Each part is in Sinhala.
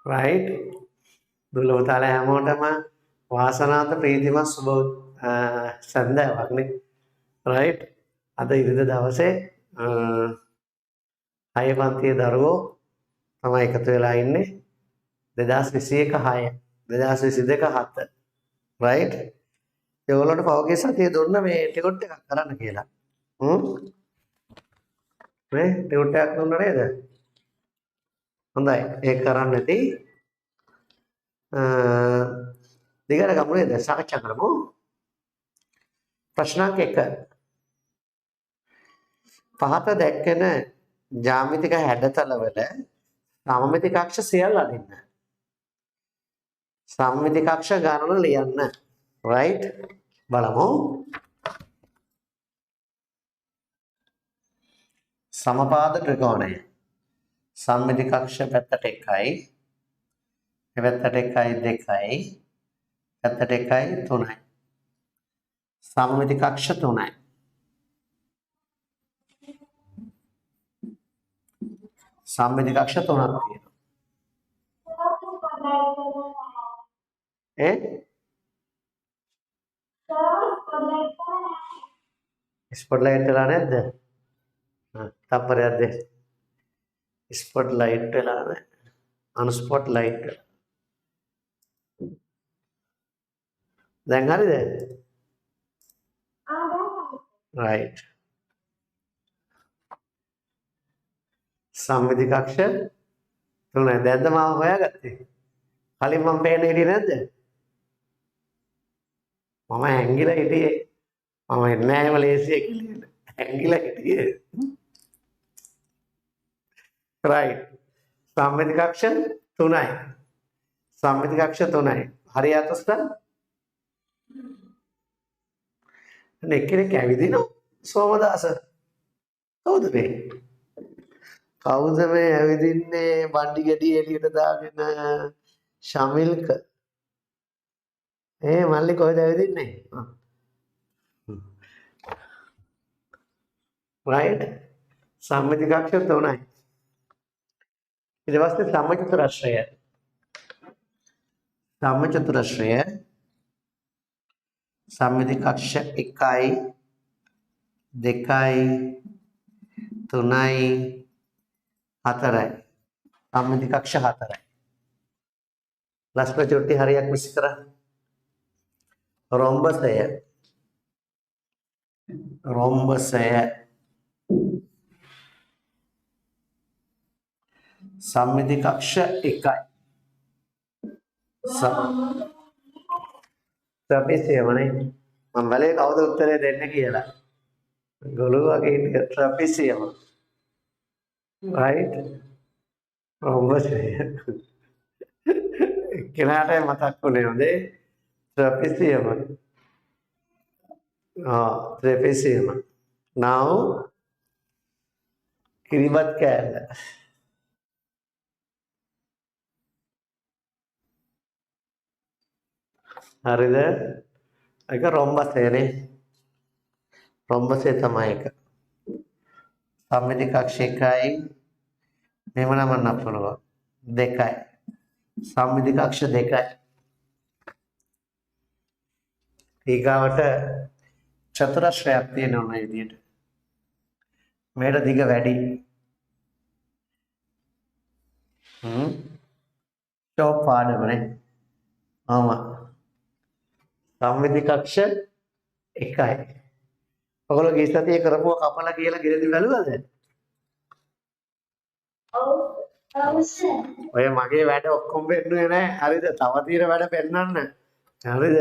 right දුලවතාල හැමෝටම වාසනාවන්ත ප්‍රීතිමත් සුබ සන්ධ්‍යාවක් නේ right අද ඉරිදා දවසේ 6 පන්තියේ දරුවෝ තමයි එකතු වෙලා ඉන්නේ 2021 6 2022 7 right ඒගොල්ලන්ට පෞගේ සතිය දුන්න මේ ටිකට් එකක් කරන්න කියලා මේ ටිකට් එකක් දුන්න නේද හොඳයි ඒක කරන්න නැති දිගට ගමු නේද සාකච්ඡා කරමු ප්‍රශ්නාංක 1 පහත දැක්කෙන ජ්‍යාමිතික හැඩතලවල සමමිතික අක්ෂ සියල්ල අදින්න සමමිතික අක්ෂ ගණන ලියන්න right බලමු සමපාද ත්‍රිකෝණය සමමිතික අක්ෂ පැත්තට 1යි පැත්තට 1යි 2යි පැත්තට 1යි 3යි සමමිතික අක්ෂ 3යි සමමිතික අක්ෂ 3ක් තියෙනවා ස්පොට්ලයිට් වෙලා නැද්ද තප්පරයක් දෙන්න ස්පොට්ලයිට් වෙලා නැහැ අන්ස්පොට්ලයිට් දැන් හරිද right සම්මිතික අක්ෂ තුනයි දැන්ද මම හොයාගත්තේ කලින් මම පේන්නේ හිටියේ නැද්ද මම ඇංගිලා හිටියේ මම එන්නේ නැහැ මලේසියා කියලා ඇංගිලා හිටියේ right සම්මිතික අක්ෂ තුනයි සම්මිතික අක්ෂ තුනයි හරියට ස්තන එක්කෙනෙක් ඇවිදිනවා සෝමදාස කවුද මේ කවුද මේ ඇවිදින්නේ බණ්ඩි ගැටි එළියට දාගෙන ශමිල්ක මල්ලි කොහෙද ඇවිදින්නේ right සම්මිතික අක්ෂ තුනයි ඊට පස්සේ සම්මචතුරස්‍රය සම්මිතික අක්ෂ 1යි 2යි 3යි 4යි සම්මිතික අක්ෂ 4යි ලස්ප චුට්ටි හරියක් මිස් කරා රොම්බසය සම්මිතික අක්ෂ 1යි ත්‍රපිසියමනේ මම බලේ කවුද උත්තරේ දෙන්න කියලා ගොළු වගේ ත්‍රපිසියම right රොම්බසය කෙනාට මතක් වුණේ හොඳේ ත්‍රපිසියම ත්‍රපිසියම now කිරිබත් කෑල්ල හරිද ඒක රොම්බසයනේ රොම්බසය තමයි එක සම්මිතික අක්ෂ 1යි මෙහෙම නමන්න පුළුවන් 2යි සම්මිතික අක්ෂ 2යි ඊගාවට චතුරස්‍රයක් තියෙනවා මේ විදිහට මේකට දිග වැඩි ෂෝප් පාඩමනේ සම්මිතික අක්ෂ 1යි ඔයගොල්ලෝ ගිය සතියේ කරපුවා කපලා කියලා ගෙලදි බැලුවද ඔව් ඔය මගේ වැඩ ඔක්කොම පෙන්නුවේ නැහැ හරිද තව తీර වැඩ පෙන්නන්න හරිද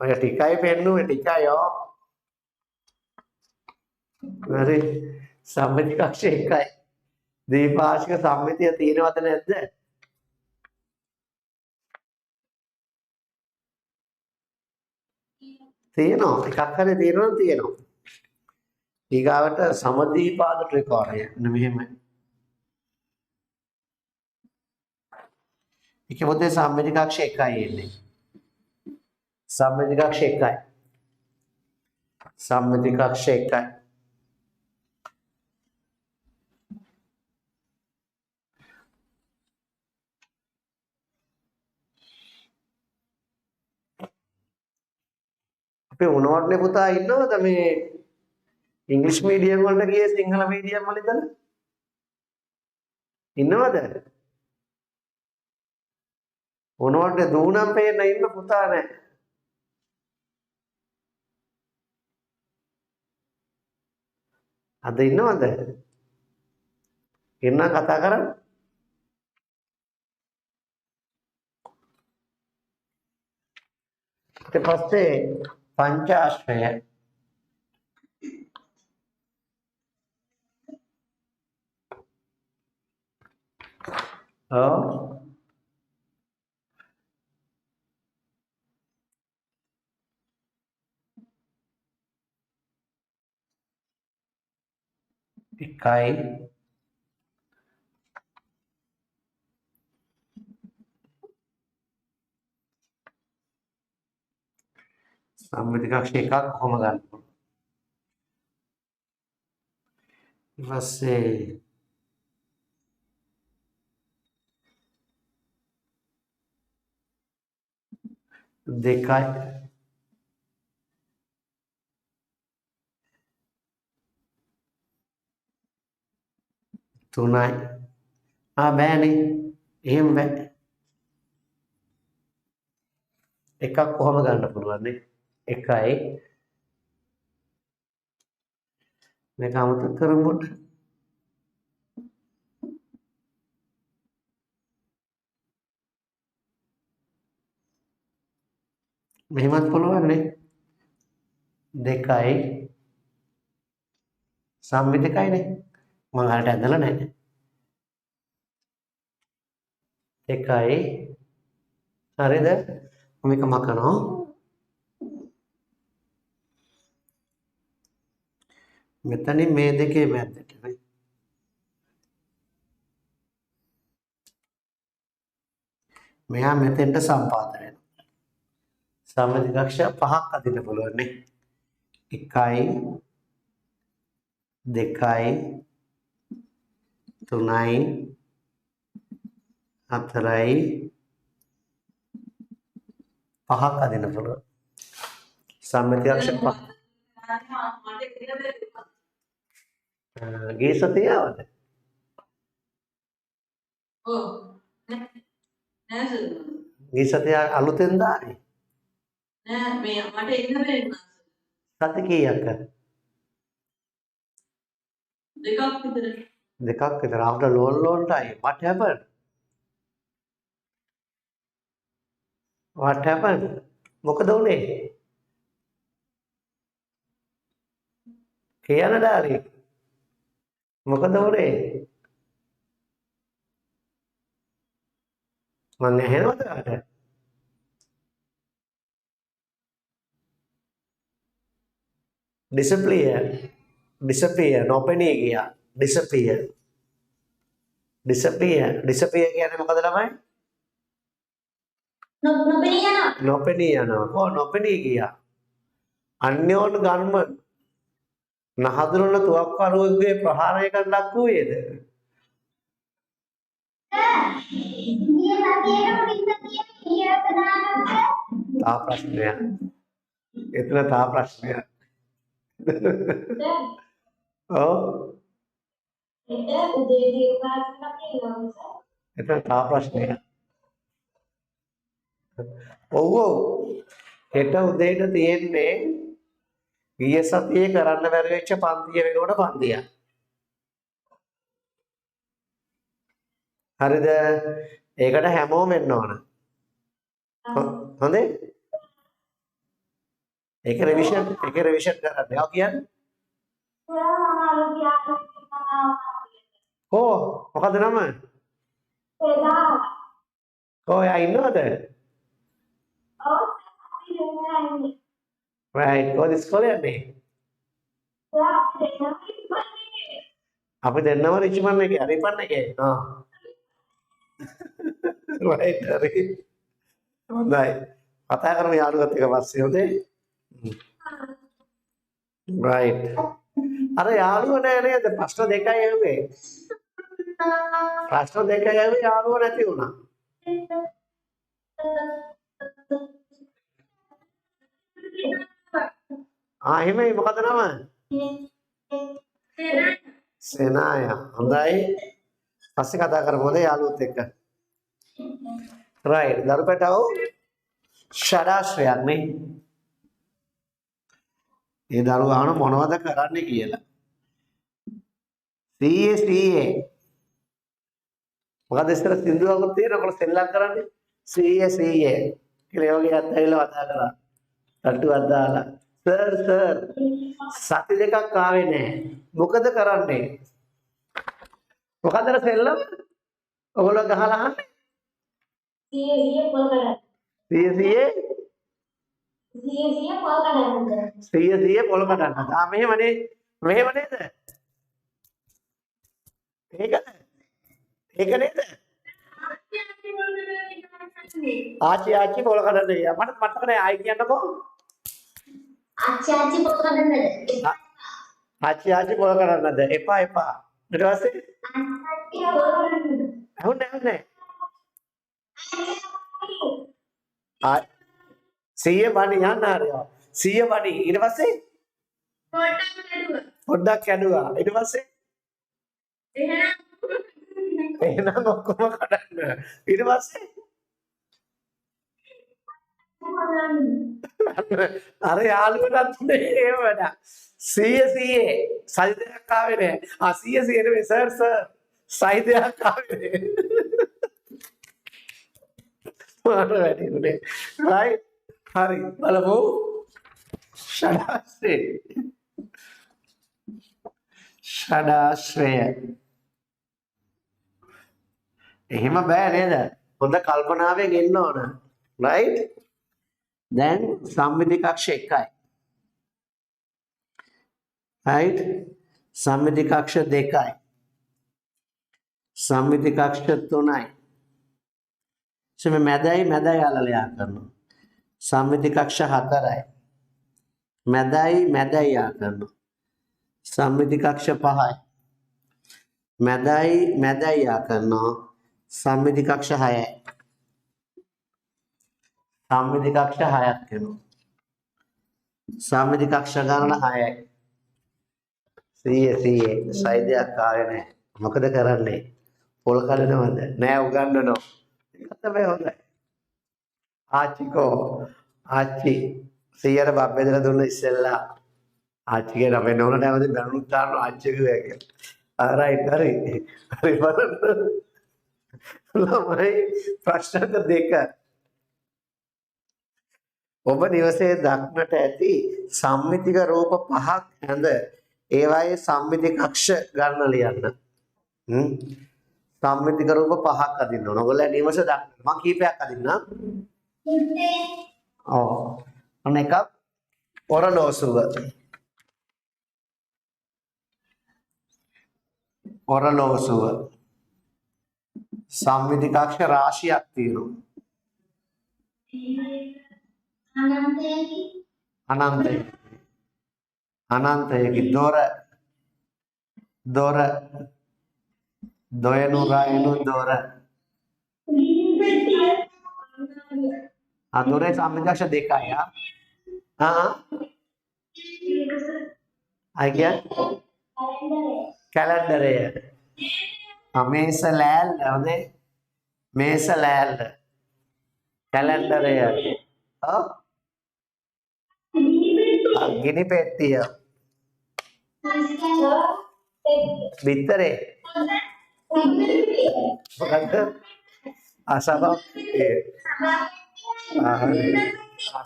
ඔය ටිකයි පෙන්නුවේ ටිකයි හරි සම්මිතික අක්ෂ 1යි දීපාශික සම්මිතිය තියෙනවද නැද්ද තියෙනවා එකක් හරි තියෙනවා ඊගාවට සමදීපාද ත්‍රිකෝණය මෙහෙමයි ඒකෙ මොකද සම්මිතික අක්ෂ 1යි එන්නේ සම්මිතික අක්ෂ 1යි සම්මිතික අක්ෂ 1යි අපේ මොනවටනේ පුතා ඉන්නවද මේ ඉංග්‍රීසි මීඩියම් වලට ගියේ සිංහල මීඩියම් වල ඉඳලා ඉන්නවද මොනවටනේ දුණම් පේන්න ඉන්න පුතා නැහැ අද ඉන්නවද එන්න කතා කරන්න ඊට පස්සේ පංචාශ්‍රය ඔව් එකයි සම්මිතිකක්ෂ එකක් කොහොම ගන්න පුළුවන් ඊට පස්සේ දෙකයි තුනයි බෑනේ එහෙම බෑ එකක් කොහොම ගන්න පුළුවන් නේ එකයි මේක අමතක කරමු පොඩ්ඩක් මෙහෙමත් පුළුවන් නේ දෙකයි සම්මිතිකයිනේ මම හරියට ඇදලා නැහැ එකයි හරිද මේක මකනවා මෙතනින් මේ දෙකේ මැද්දට නේ මෙහා මෙතෙන්ට සම්පාත වෙනවා සම්මිතිකක්ෂ පහක් අදින්න පුළුවන් නේ එකයි දෙකයි තුනයි හතරයි පහක් අදින්න පුළුවන් සම්මිතිකක්ෂ පහ ගිය සතියේ ආවද ඔව් නෑ ගිය සතියේ අලුතෙන් දාන්නේ නෑ මේ මට එන්න බැරි වුණා සති කීයක් දෙකක් විතර after long time what happened මොකද උනේ කියන ඩාලි මොකද උනේ මං ඇහෙනවද කාට disappear නොපෙනී ගියා disappear කියන්නේ මොකද ළමයි නොපෙනී යනවා නොපෙනී ගියා අන්‍යෝන්‍ය ගර්ම නහදුරන තුවක්කරුවෙකුගේ ප්‍රහාරයකට ලක් වූයේද තා ප්‍රශ්නයක් එතන තා ප්‍රශ්නයක් ඔව් එතන තා ප්‍රශ්නයක් ඔව් හෙට උදේට තියෙන්නේ ගිය සතියේ කරන්න බැරි වෙච්ච පන්තිය වෙනකොට පන්තියක් හරිද ඒකට හැමෝම එන්න ඕන හොඳේ ඒක රිවිෂන් කරන්න යා කියන්නේ මොකද නම යා ඉන්නවද right කොහොමද ඉස්කෝලේ යන්නේ අපි දෙන්නම රිච්මන්ඩ් එකේ හරිපන්න එකේ right හරි හොඳයි කතා කරමු යාළුවත් එක්ක පස්සේ හොඳේ right අර යාළුවා නෑ නේද ප්‍රශ්න දෙකයි ඇහුවේ යාළුවා නැති වුණා එහෙමයි මොකද නම? සේනාය. හොඳයි. පස්සේ කතා කරමුද යාළුවොත් එක්ක. right. දරුපැටව ෂඩාශ්‍රයක් නේ. ඒ දරුවා අහන මොනවද කරන්නේ කියලා. CA මොකද ඉස්සර සින්දුවකුත් තියෙනකොට සෙල්ලම් කරන්නේ CA කියලා වගේ අත්හැරිලා වදා කරා. තට්ටුවක් දාලා සර් සති දෙකක් ආවේ නැහැ. මොකද කරන්නේ? මොකද සෙල්ලම්? ඔයගොල්ලෝ ගහලා අහන්නේ CA පොල් කඩන්න. CA පොල් කඩන්න. මෙහෙම නේද? ඒක නේද? ආච්චි පොල් කඩන්න ගියා. මට මතක නෑ ආයි කියන්නකෝ. ආච්චි පොල් කඩන්නද? ආච්චි පොල් කඩන්නද? එපා. ඊට පස්සේ හුන්නේ. CA බණි යන්න හරියව. CA බණි ඊට පස්සේ පොඩ්ඩක් කැඩුවා. ඊට පස්සේ එහෙනම් ඔක්කොම කඩන්න. ඊට පස්සේ අර යාළුවටත් එහෙම වැඩ. CA සයිදයක් ආවේ නෑ. CA නෙමෙයි සර් සයිදයක් ආවේ නෑ. මාර වැඩිුනේ. right. හරි බලමු. ෂඩාශ්‍රය. එහෙම බෑ නේද? හොඳ කල්පනාවෙන් ඉන්න ඕන. right. දැන් සම්මිති කක්ෂ 1යි. right. සම්මිති කක්ෂ 2යි. සම්මිති කක්ෂ 3යි. මැදයි යාලලයා කරනවා. සම්මිති කක්ෂ 4යි. මැදයි යා කරනවා. සම්මිති කක්ෂ 5යි. මැදයි යා කරනවා. සම්මිති කක්ෂ 6යි. සම්මිති කක්ෂ 6ක් කරනවා. සම්මිති කක්ෂ ගණන 6යි. සයිදයක් ආවේ නැහැ. මොකද කරන්නේ? පොල් කඩනවද? නෑ උගන්වනවා. තමයි හොඳයි. ආච්චි 100ට බබ් බෙදලා දුන්න ඉස්සෙල්ලා ආච්චිගේ නම නෝන නැවද බැනුත් තාන්න ආච්චි කිව්වා කියලා. right හරි බලන්න. ළමයි ප්‍රශ්න දෙක. ඔබ නිවසේ දක්නට ඇති සම්මිතික රූප 5ක් ඇඳ ඒවායේ සම්මිති කක්ෂ ගණන ලියන්න. සම්මිතික රූප 5ක් අදින්න ඕන. ඔයගොල්ලෝ නිවස දක්න. මම කීපයක් අදින්නම්. අන්න එකක් ඔරලෝසුව. සම්මිති කක්ෂ රාශියක් තියෙනවා. අනන්තයකි දොර දොයනු දොර. දොරේ සම්මිති කක්ෂ 2යි. කැලෙන්ඩරය. මේස ලෑල්ල හොඳේ. මේස ලෑල්ල කැලෙන්ඩරය. ගිනි පෙට්ටිය. බිත්තරේ. මොකද්ද? අසබක්.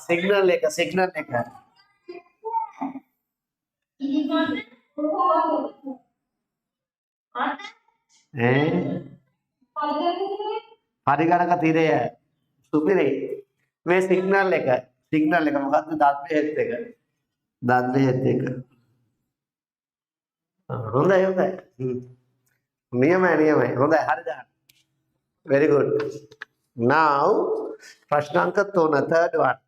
සිග්නල් එක. පරිගණක තිරය. සුපිරි. මේ සිග්නල් එක මොකද්ද? දත් බෙහෙත් එක. හොඳයි. නියමයි. හොඳයි. හරි දාන්න. very good. now ප්‍රශ්න අංක 3 third one.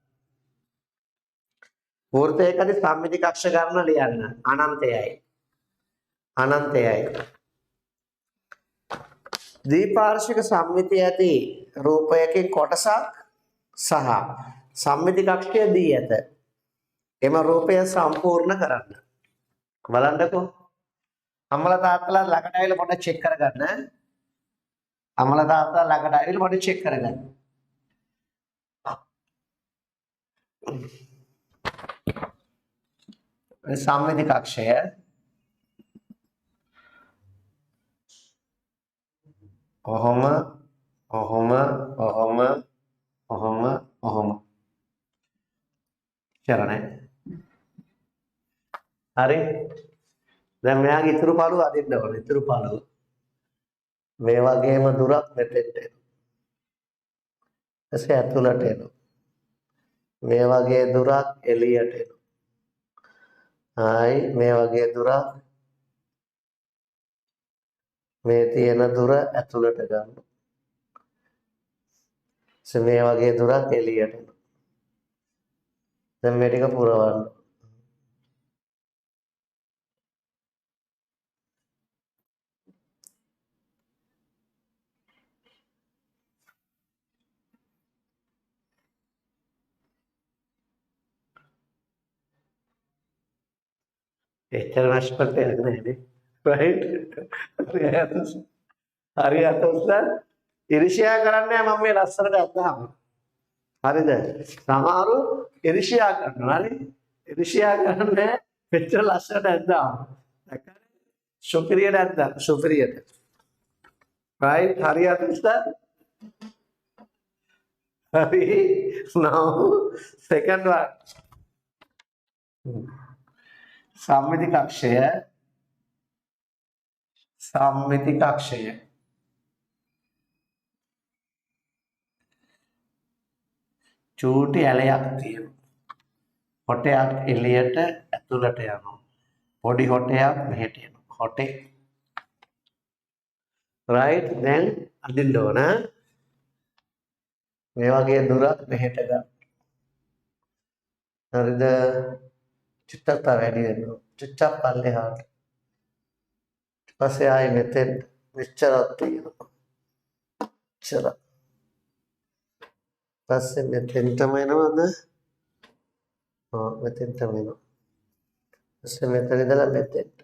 වෘත්තයකදී සම්මිති කක්ෂ ගණන ලියන්න. අනන්තයයි. ද්විපාර්ශ්වික සම්මිතිය ඇති රූපයකින් කොටසක් සහ සම්මිති කක්ෂය දී ඇත. එම රූපය සම්පූර්ණ කරන්න. බලන්නකෝ. අම්මලා තාත්තලා ළඟට ආවිල්ලා පොඩ්ඩක් චෙක් කරගන්න. අම්මලා තාත්තලා ළඟට ආවිල්ලා පොඩ්ඩක් චෙක් කරගන්න. සම්මිති කක්ෂය ඔහොම ඔහොම ඔහොම ඔහොම ඔහොම කරන්නේ. හරි. දැන් මෙයාගේ ඉතුරු පාළුව අදින්න ඕනේ. ඉතුරු පාළුව මේ වගේම දුරක් මෙතෙන්ට එනවා. එසේ ඇතුළට එනවා. මේ වගේ දුරක් එළියට එනවා. ආයි මේ වගේ දුරක් මේ තියෙන දුර ඇතුළට ගන්නවා. මේ වගේ දුරක් එළියට එනවා. දැන් මේ ටික පුරවන්න. එච්චර නෂ්පත්යක් නෑනේ. රයිට්? හරියට උස්සන් ඉරිෂියා කරන්නේ මම මේ ලස්සනට අත්තාම. හරිද? සමහරු ඉරිෂියා කරනවා නේ. ඉරිෂියා කරන්නේ මෙච්චර ලස්සනට ඇද්දාම. දැක්කද? සුපිරියට ඇද්දා. සුපිරියට. රයිට්? හරියට උස්සන්. හරි. now second one. සම්මිති කක්ෂය චූටි ඇලයක් තියෙනවා. හොටයක් එළියට ඇතුළට යනවා. පොඩි හොටයක් මෙහෙට එනවා. හොටේ. right? දැන් අදින්න ඕන. මේ වගේ දුරක් මෙහෙට ගන්න. හරිද? චුට්ටක් තව වැඩි වෙනවා. චුට්ටක් පල්ලෙහාට. ඊපස්සේ ආයෙ මෙතෙන් මෙච්චරක් තියෙනවා. මෙච්චර. ඊපස්සේ මෙතෙන්ටම එනවද? මෙතෙන්ටම එනවා. ඊපස්සේ මෙතන ඉඳලා මෙතෙන්ට.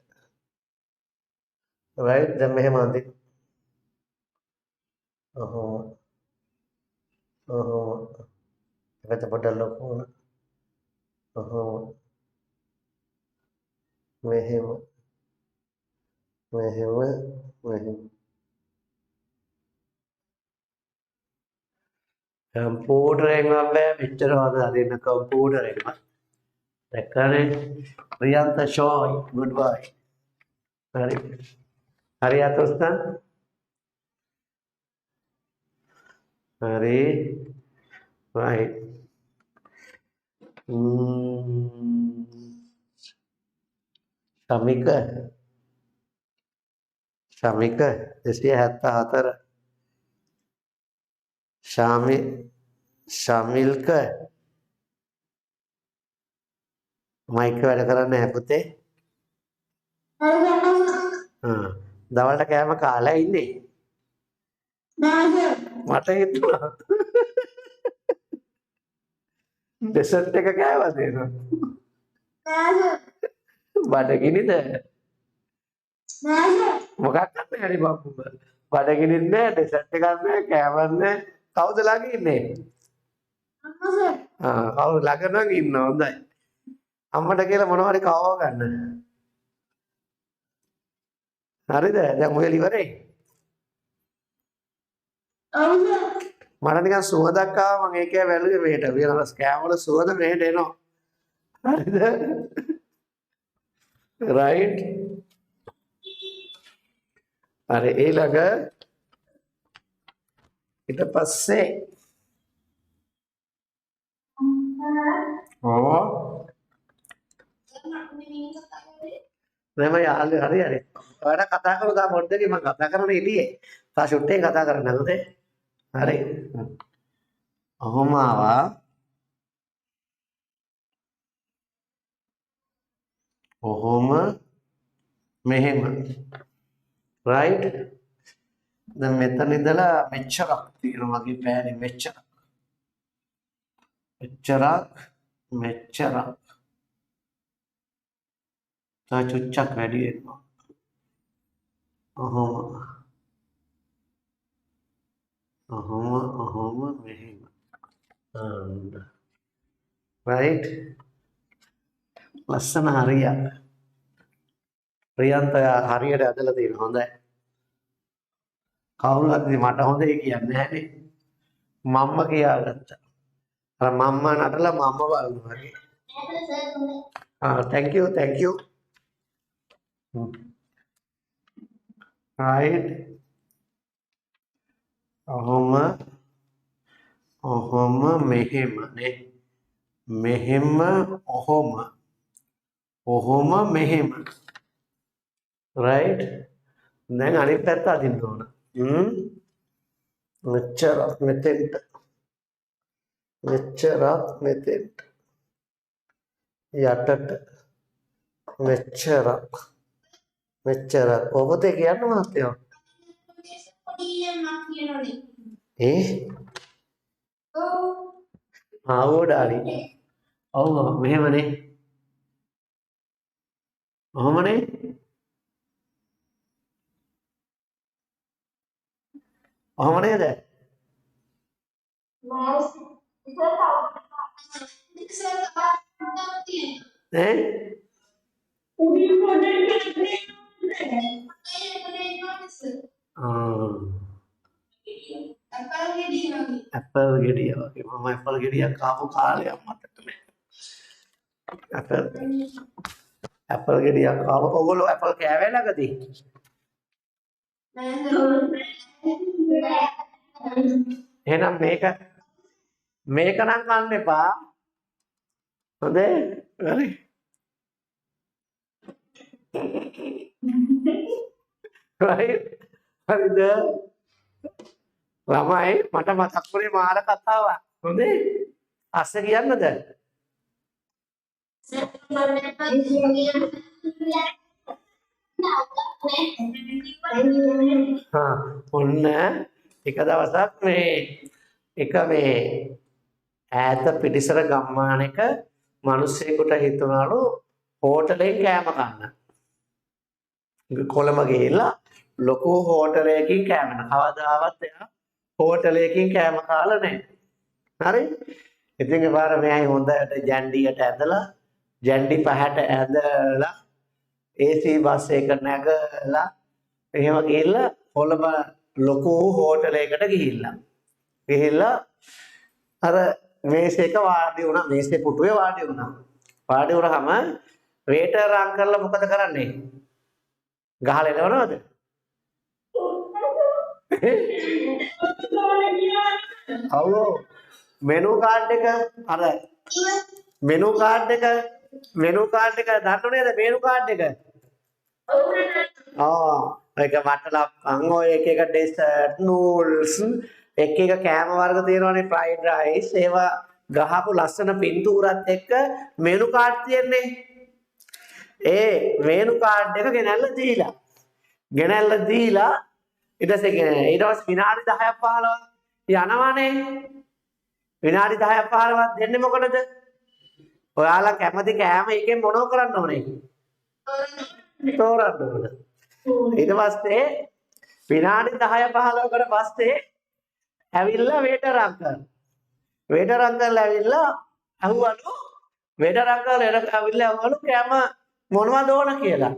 right? දැන් මෙහෙම අදින්න. එකට පොඩ්ඩක් ලොකු වුණා. මෙහෙම කම්පියුටරෙන් බෑ මෙච්චර වද අදින්න කම්පියුටරෙන්. දැක්කනේ? Priyantha ෂෝයි good bye. හරි. හරියට උස්සන්. හරි. right. ශමික 274 ශමිල්ක මයික් වැඩ කරන්නේ නැහැ පුතේ. දවල්ට කෑම කාලා ඉන්නේ. මට හිතුණා ඩෙසර්ට් එක කෑවද එනවා. බඩගිනිද? මොකක් කරන්නේ හරි බම්බුම. බඩගිනිත් නෑ, ඩෙසර්ට් එකක් නෑ, කෑමක් නෑ. කවුද ළඟ ඉන්නේ? කවුරු ළඟ නම් ඉන්නවා. හොඳයි. අම්මට කියලා මොනවා හරි කවව ගන්න. හරිද? දැන් මොකද ඉවරයි? මට නිකන් සුවඳක් ආවා. මම ඒකේ වැළුවේ මෙහෙට. වෙනම ස්කෑම් වල සුවඳ මෙහෙට එනවා. හරිද? right? අර ඊළඟ ඊට පස්සේ නෑ යාළුවෝ හරි. ඔයාලා කතා කරලා තා මොඩ්ඩේ මම කතා කරන්න ඉතියේ. තා ෂොට් එකේ කතා කරන්න නේද? හරි. ඔහොම ආවා. ඔහොම මෙහෙම. right? දැන් මෙතන ඉඳලා මෙච්චරක් තියෙනවා මගේ පෑනේ මෙච්චරක්. තව චුච්චක් වැඩි වෙනවා. ඔහොම මෙහෙම. රයිට්. ලස්සන හරියක්. ප්‍රියන්ත හරියට ඇදලා තියෙන හොඳයි. කවුරුත් මට හොඳයි කියන්නේ නැහැනේ. මම්ම කියාගත්තා. අර මම්ම නටලා මම්ම බලනවා වගේ. thank you. right. ඔහොම මෙහෙම නේ. මෙහෙම ඔහොම මෙහෙම. right. දැන් අනිත් පැත්ත අදින්න ඕන. මෙච්චරක් මෙතෙන්ට. යටට මෙච්චරක් ඔබතේ කියන්න මහත්තයෝ. ඕඩාලි. ඔව් මෙහෙමනේ. ඔහොමනේ. ඔහොම නේද? ඇපල් ගෙඩිය වගේ. මම ඇපල් ගෙඩියක් කාපු කාලයක් මතක නැහැ. ඇපල් ගෙඩියක් කාපු. ඔයගොල්ලෝ ඇපල් කෑවේ ළඟදී? එහෙනම් මේක නම් කන්න එපා. හොඳේ? හරි. right. හරිද? ළමයි මට මතක් වුණේ මාර කතාවක්. හොඳේ? අස්ස කියන්නද? ඔන්න එක දවසක් මේ ඈත පිටිසර ගම්මානයක මිනිස්සෙකුට හිතුණලු හෝටලේ කෑම කන්න. කොළඹ ගිහිල්ලා ලොකු හෝටලයකින් කෑම කන. කවදාවත් එයා හෝටලයකින් කෑම කාලා නැහැ. හරි? ඉතින් ඒ පාර මෙයයි හොඳට ජැන්ඩියට ඇදලා ජැන්ඩි පහට ඇදලා AC බස් එක නැගලා එහෙම ගිහිල්ලා කොළඹ ලොකු හෝටලයකට ගිහිල්ලා අර මේසෙක වාඩි වුණා. මේසේ පුටුවේ වාඩි වුණා. වාඩි වුණාම වේටර් අංකල්ලා මොකද කරන්නේ? ගහලා එනවනවද? ඔව්. මෙනු කාඩ් එක දන්නව නේද? මෙනු කාඩ් එක. ඒක වටලප්පන් ඔය එක ඩෙසර්ට් නූඩල්ස් එක කෑම වර්ග තියෙනවානේ. ෆ්‍රයිඩ් රයිස් ඒවා ගහපු ලස්සන පින්තූරත් එක්ක මෙනු කාඩ් තියෙන්නේ. ඒ මෙනු කාඩ් එක ගෙනල්ලා දීලා ඊට පස්සේ විනාඩි 10ක් 15ක් යනවනේ. විනාඩි 10ක් 15ක් දෙන්නේ මොකටද? ඔයාලා කැමති කෑම එකෙන් මොනව කරන්න ඕනේ? තෝරන්න ඕන. ඊට පස්සේ විනාඩි 10 15කට පස්සේ ඇවිල්ලා වේටර් අංකල් ඇවිල්ලා අහුවලු කෑම මොනවද ඕන කියලා.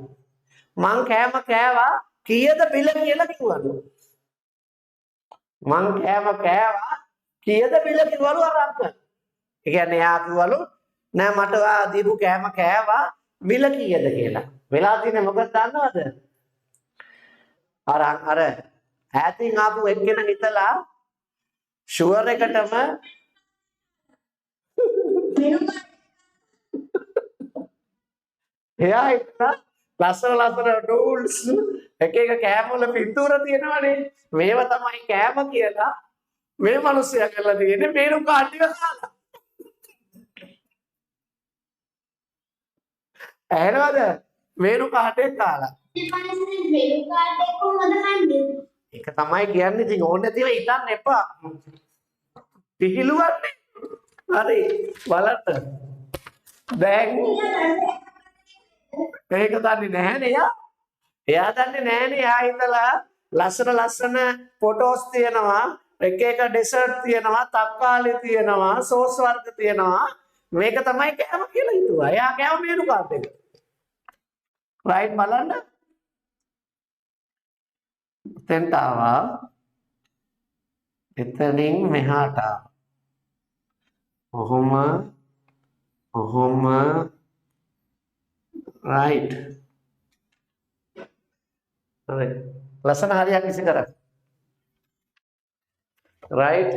මං කෑම කෑවා කීයද බිල කියලා කිව්වලු. අර අංකල්. ඒ කියන්නේ එයා කිව්වලු නෑ මට ඔයා දීපු කෑම කෑවා බිල කීයද කියලා. වෙලා තියෙන්නේ මොකද දන්නවද? අර ඈතින් ආපු එක්කෙනා හිතලා ෂුවර් එකටම එයා හිතලා ලස්සන නූඩල්ස් එක කෑම වල පින්තූර තියෙනවනේ. මේව තමයි කෑම කියලා මේ මිනිස්සයා කරලා තියෙන්නේ මේනු කාඩ් එක කාලා. ඇහෙනවද? මේනු කාඩ් එක කාලා. ඒක තමයි කියන්නේ. ඉතින් ඕනේ නැතිව හිතන්න එපා. පිහිලුවන්නේ. හරි බලන්න. දැන් මේක දන්නේ නැහැනේ යා. එයා දන්නේ නැහැනේ. එයා හිතලා ලස්සන ෆොටෝස් තියෙනවා, එක ඩෙසර්ට් තියෙනවා, තක්කාලි තියෙනවා, සෝස් වර්ග තියෙනවා. මේක තමයි කෑම කියලා හිතුවා. එයා කෑම මේනු කාඩ් එක. රයිට් බලන්න. එතෙන්ට ආවා. එතනින් මෙහාට ආවා. ඔහොම right. හරි. ලස්සන හරියක් ඉසි කරා. right.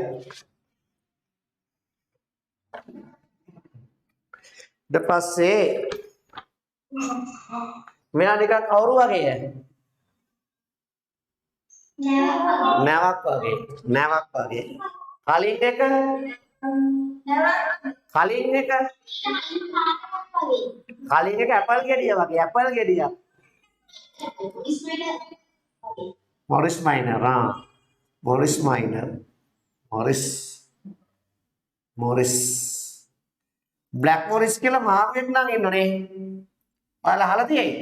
ඊට පස්සේ මෙයා නිකන් කවුරු වගේද? නැවක් වගේ. කලින් එක ඇපල් ගෙඩිය වගේ. ඇපල් ගෙඩියක්. Morris minor. බ්ලැක් මොරිස් කියලා මාර්කට් නම් ඉන්නනේ. ඔයාලා අහලා තියෙයි.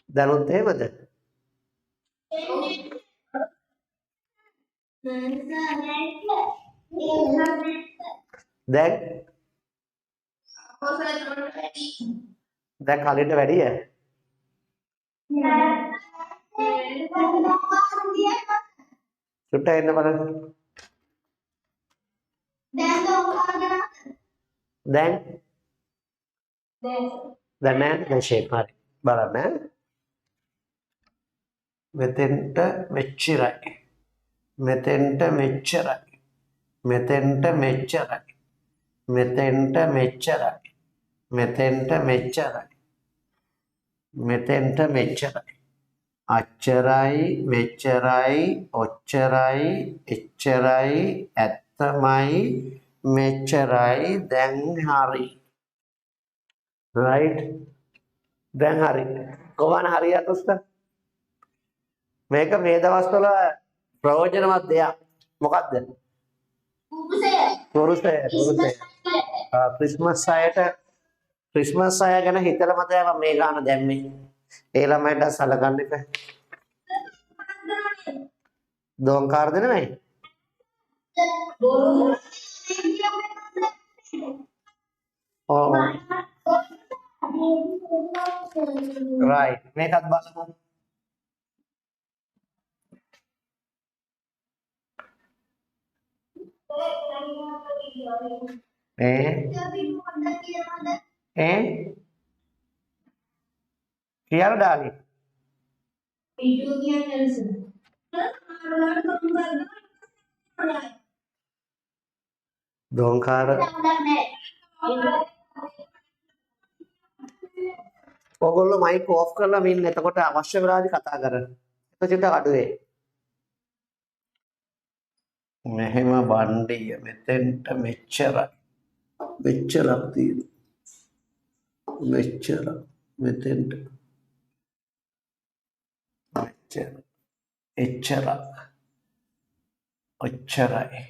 දැනුත් එහෙමද? දැන් කලින්ට වැඩිය? සුට්ට එන්න බලන්න. දැන් නෑ. දැන් ෂේප් හරි. බලන්න. මෙතෙන්ට මෙච්චරයි. මෙතෙන්ට මෙච්චරයි. මෙතෙන්ට මෙච්චරයි. මෙතෙන්ට මෙච්චරයි. මෙතෙන්ට මෙච්චරයි. මෙතෙන්ට මෙච්චරයි. අච්චරයි මෙච්චරයි ඔච්චරයි එච්චරයි ඇත්තමයි මෙච්චරයි. දැන් හරි. right. දැන් හරි. කොහොමද හරියට උස්ත? මේක මේ දවස්වල ප්‍රයෝජනවත් දෙයක්. මොකද්ද? කුරුසය. ක්‍රිස්මස් අය ගැන හිතලම තමයි මේ ගාන දැම්මේ. ඒ ළමයිට සලකන්න එපා. දෝංකාර දෙනවයි. ඔව්. right. මේකත් බලමු. කියලා ඩාලි. දෝංකාර ඔයගොල්ලෝ මයික් ඔෆ් කරලා ඉන්න. එතකොට අවශ්‍ය වෙලාවදී කතා කරන්න. එතකොට අඩුවේ. මෙහෙම බණ්ඩිය මෙතෙන්ට මෙච්චරයි. මෙච්චරක් තියෙනවා. මෙච්චර මෙතෙන්ට මෙච්චර එච්චරක් ඔච්චරයි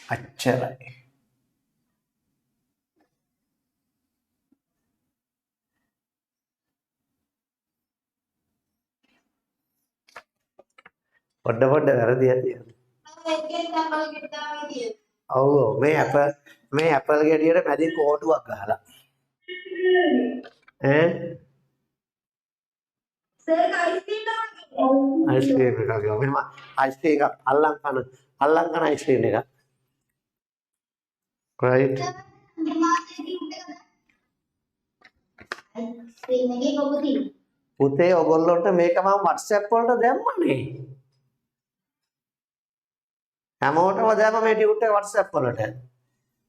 අච්චරයි. පොඩ වැරදි ඇති. ඔව් මේ ඇපල් ගෙඩියට මැදින් කෝටුවක් ගහලා අයිස්ක්‍රීම් එකක් ගාව. මෙහෙම අයිස්ක්‍රීම් එකක් අල්ලන් කන අයිස්ක්‍රීම් එකක්. right. පුතේ ඔයගොල්ලන්ට මේක මම WhatsApp වලට දැම්මනේ. හැමෝටම දැම්ම මේ ටියුට් එක WhatsApp වලට.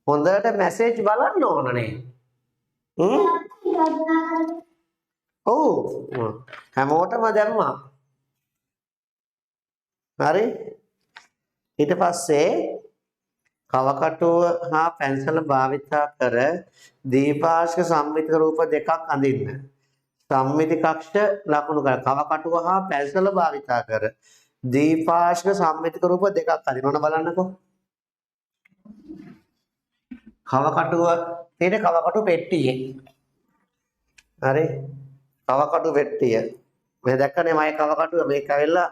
හොඳට මැසේජ් බලන්න ඕනනේ. ඔව් හැමෝටම දැම්මා. හරි. ඊට පස්සේ කවකටුව හා පැන්සල භාවිතා කර දීපාර්ශ්ව සම්මිතික රූප දෙකක් අඳින්න. සම්මිති කක්ෂ ලකුණු කර කවකටුව හා පැන්සල භාවිතා කර දීපාර්ශ්ව සම්මිතික රූප දෙකක් අදිනවන බලන්නකෝ. කවකටුව තියෙන කවකටු පෙට්ටියේ. හරි. කවකටු පෙට්ටිය. මේ දැක්කනේ මගේ කවකටුව මේක ඇවිල්ලා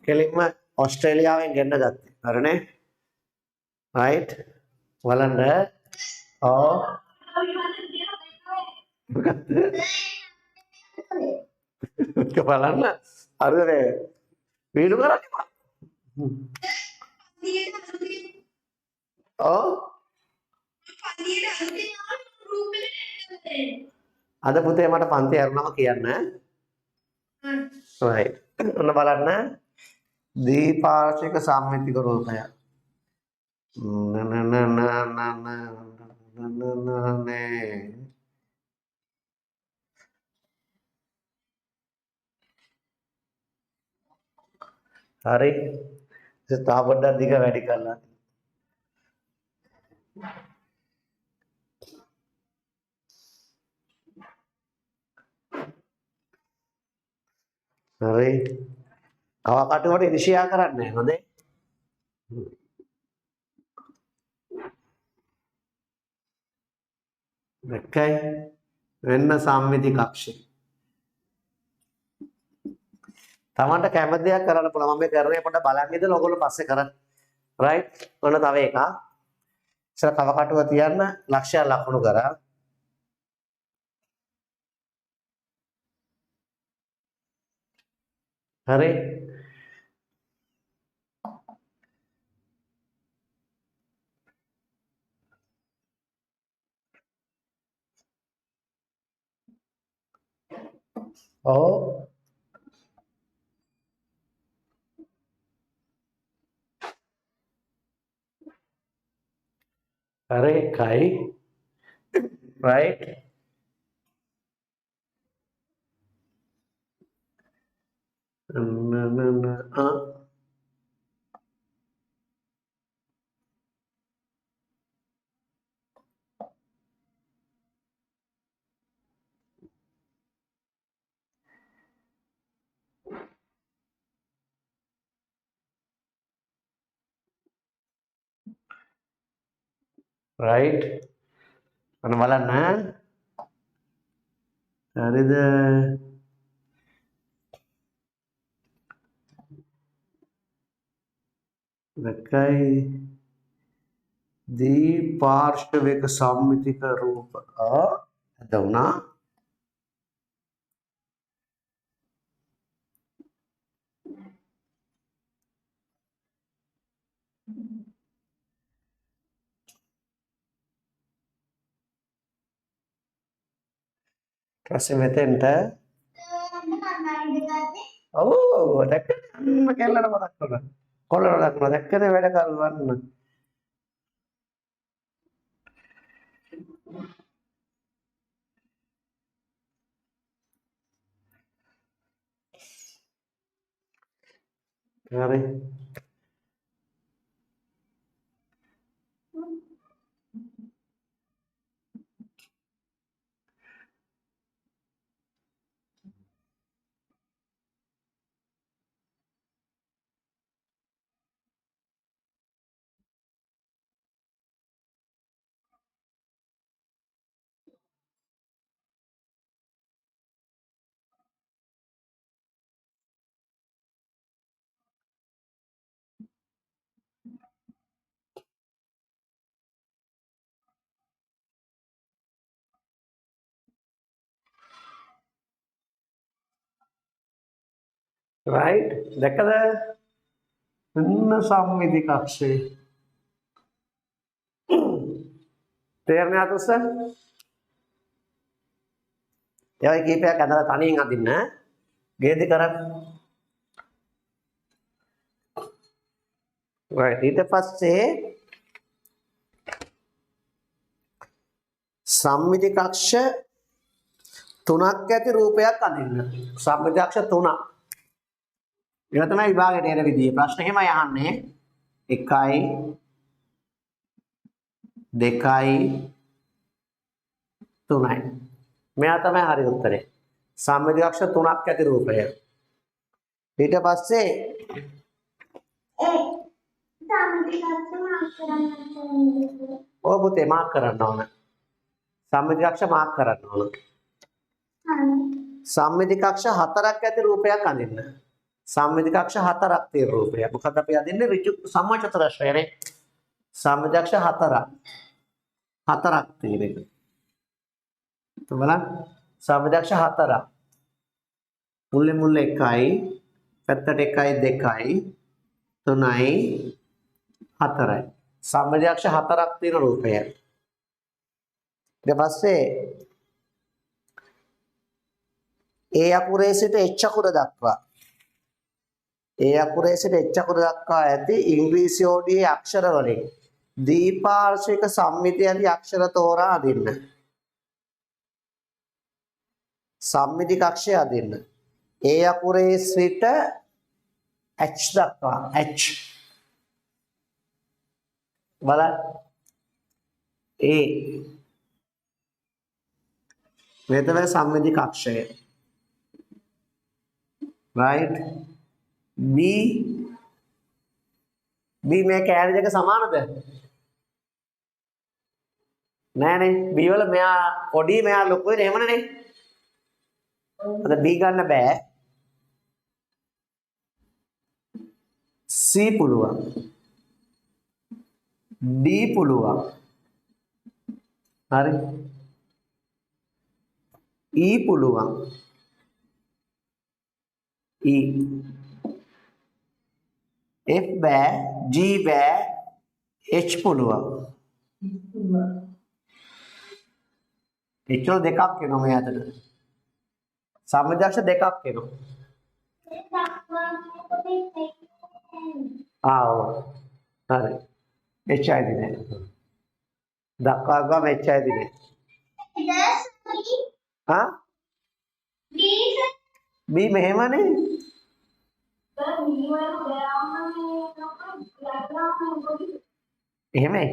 කෙලින්ම ඕස්ට්‍රේලියාවෙන් ගෙන්න ගත්තේ. හරිනේ? right. බලන්න. ඔව්. බලන්න. හරිද? වීඩු කරන්නේ මම. ඔව්. අද පුතේ මට පන්ති ඇරුණම කියන්න. right. ඔන්න බලන්න. දීපාර්ශ්වික සම්මිතික රූපය. හරි. තා පොඩ්ඩක් දිග වැඩි කරලා. හරි. කවකටුවට ඉරිසියා කරන්නේ හොඳේ. දැක්කයි වෙන්න සම්මිති කක්ෂය. තමන්ට කැමති දෙයක් කරන්න පුළුවන්. මම මේ කරන්නේ පොඩ්ඩක් බලන් ඉඳලා ඔයගොල්ලෝ පස්සේ කරන්න. right. ඔන්න තව එකක්. ඉතින් කවකටුව තියන්න ලක්ෂය ලකුණු කරා. හරි. ඔව්. හරි එකයි. right. right. ඔන්න බලන්න. හරිද? දැක්කයි. දීපාර්ශ්වික සම්මිතික රූප. හද වුණා. ඊපස්සේ මෙතෙන්ට ඔව් දැක්කද? මම කෙල්ලට මතක් කරා. කොල්ලට දක්වනවා දැක්කද වැඩ කරවන්න. හරි. right. දැක්කද? වෙන්න සම්මිති කක්ෂය. තේරෙන්නේ අතොස්ස? ඒවයි කීපයක් අදලා තනියෙන් අදින්න. ගේදි කරන්න. right. ඊට පස්සේ සම්මිති කක්ෂ තුනක් ඇති රූපයක් අදින්න. සම්මිති කක්ෂ තුනක්. ඒක තමයි විභාගයට එන විදිය. ප්‍රශ්න එහෙමයි අහන්නේ. 1යි 2යි 3යි. මෙයා තමයි හරි උත්තරේ. සම්මිති කක්ෂ තුනක් ඇති රූපය. ඊට පස්සේ ඔය පුතේ මාක් කරන්න ඕන. සම්මිති කක්ෂ මාක් කරන්න ඕන. සම්මිති කක්ෂ 4ක් ඇති රූපයක් අඳින්න. සම්මිති කක්ෂ 4ක් තියෙන රූපය. මොකද අපි අඳින්නේ ඍජු සම්මචතුරස්‍රයනේ. සම්මිති කක්ෂ 4ක් තියෙන එක. බලන්න. සම්මිති කක්ෂ 4ක්. මුල්ලේ 1යි, පැත්තට 1යි 2යි 3යි 4යි. සම්මිති කක්ෂ 4ක් තියෙන රූපය. ඊට පස්සේ ඒ අකුරේ සිට H අකුර දක්වා ඇති ඉංග්‍රීසි යෝඩියේ අක්ෂර වලින් දීපාර්ශ්වික සම්මිති ඇති අක්ෂර තෝරා අදින්න. සම්මිති කක්ෂය අදින්න. ඒ අකුරේ සිට H දක්වා H බලන්න. ඒ මේ තමයි සම්මිති කක්ෂය. right B මේ කෑලි දෙක සමානද? නෑනේ. B වල මෙයා පොඩි මෙයා ලොකුයි නේ. එහෙමනේ. අද B ගන්න බෑ. C පුළුවන්. D පුළුවන්. හරි. E පුළුවන්. E F බෑ, G බෑ, H පුළුවන්. H වල දෙකක් එනවා මේ අතර. සම්මිති කක්ෂ දෙකක් එනවා. ඔව්. හරි. H ආයිද නෑ. දක්වා ගම H ආයිද නෑ. හා? B මෙහෙමනේ. එහෙමයි.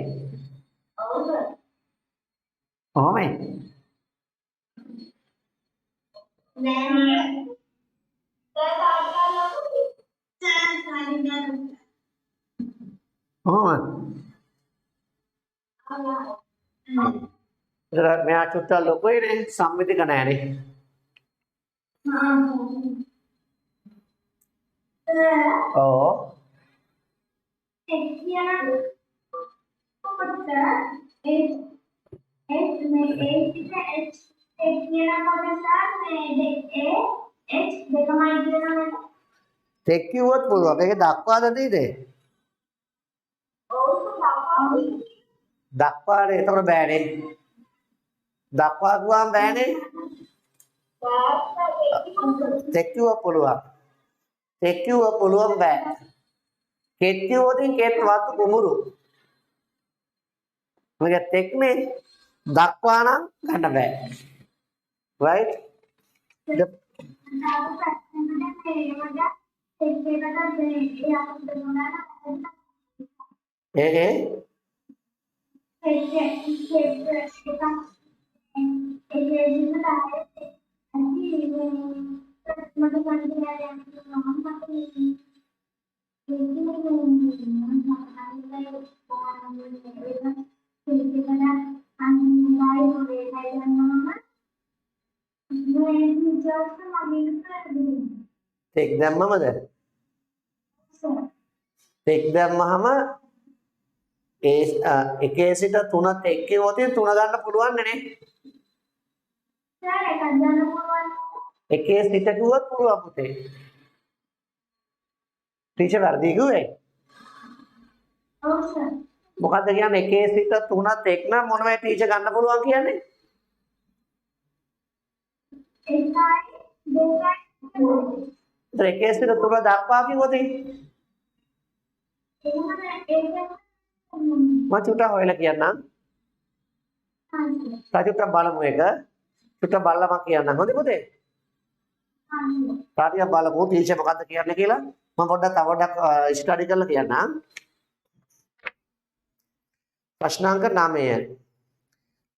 ඔහොමයි. මෙයා චුට්ටක් ලොකුයිනේ. සම්මිතික නෑනේ. ඔව්. තෙක් කිව්වොත් පුළුවන්. මේක දක්වාද දෙයිද? දක්වානේ. එතකොට බෑනේ. දක්වා ගුවාම බෑනේ. තෙක් කිව්ව පුළුවන්. තෙක් කිව්ව පුළුවන් බෑ. කෙත් කිව්වොත් කෙත් වතු කුඹුරු. මේක තෙක්නේ. දක්වා නම් ගන්න බෑ. right? තෙක් දැම්මමද? තෙක් දැම්මහම ඒ එකේ සිට 3 තෙක් කිව්වොත් 3 ගන්න පුළුවන් නේ. සර් එකක් ගන්න පුළුවන්. එකේ සිට කිව්වොත් පුළුවන් පුතේ. ටීචර් වර්ධි කිව්වේ? ඔව් සර්. මොකද්ද කියන්නේ එකේ සිට 3 තෙක් නම් මොනවයි ටීචර් ගන්න පුළුවන් කියන්නේ? 1 2 එකේ සිට 3 දක්වා කිව්වොත් මම චුට්ටක් හොයලා කියන්නම්. චුට්ටක් බලමු එක. චුට්ටක් බලලා මම කියන්නම්. හොඳයි පුතේ? තාටියක් බලමු ටීචර් මොකද්ද කියන්නේ කියලා. මම පොඩ්ඩක් තව පොඩ්ඩක් ස්ටඩි කරලා කියන්නම්. ප්‍රශ්නාංක 9.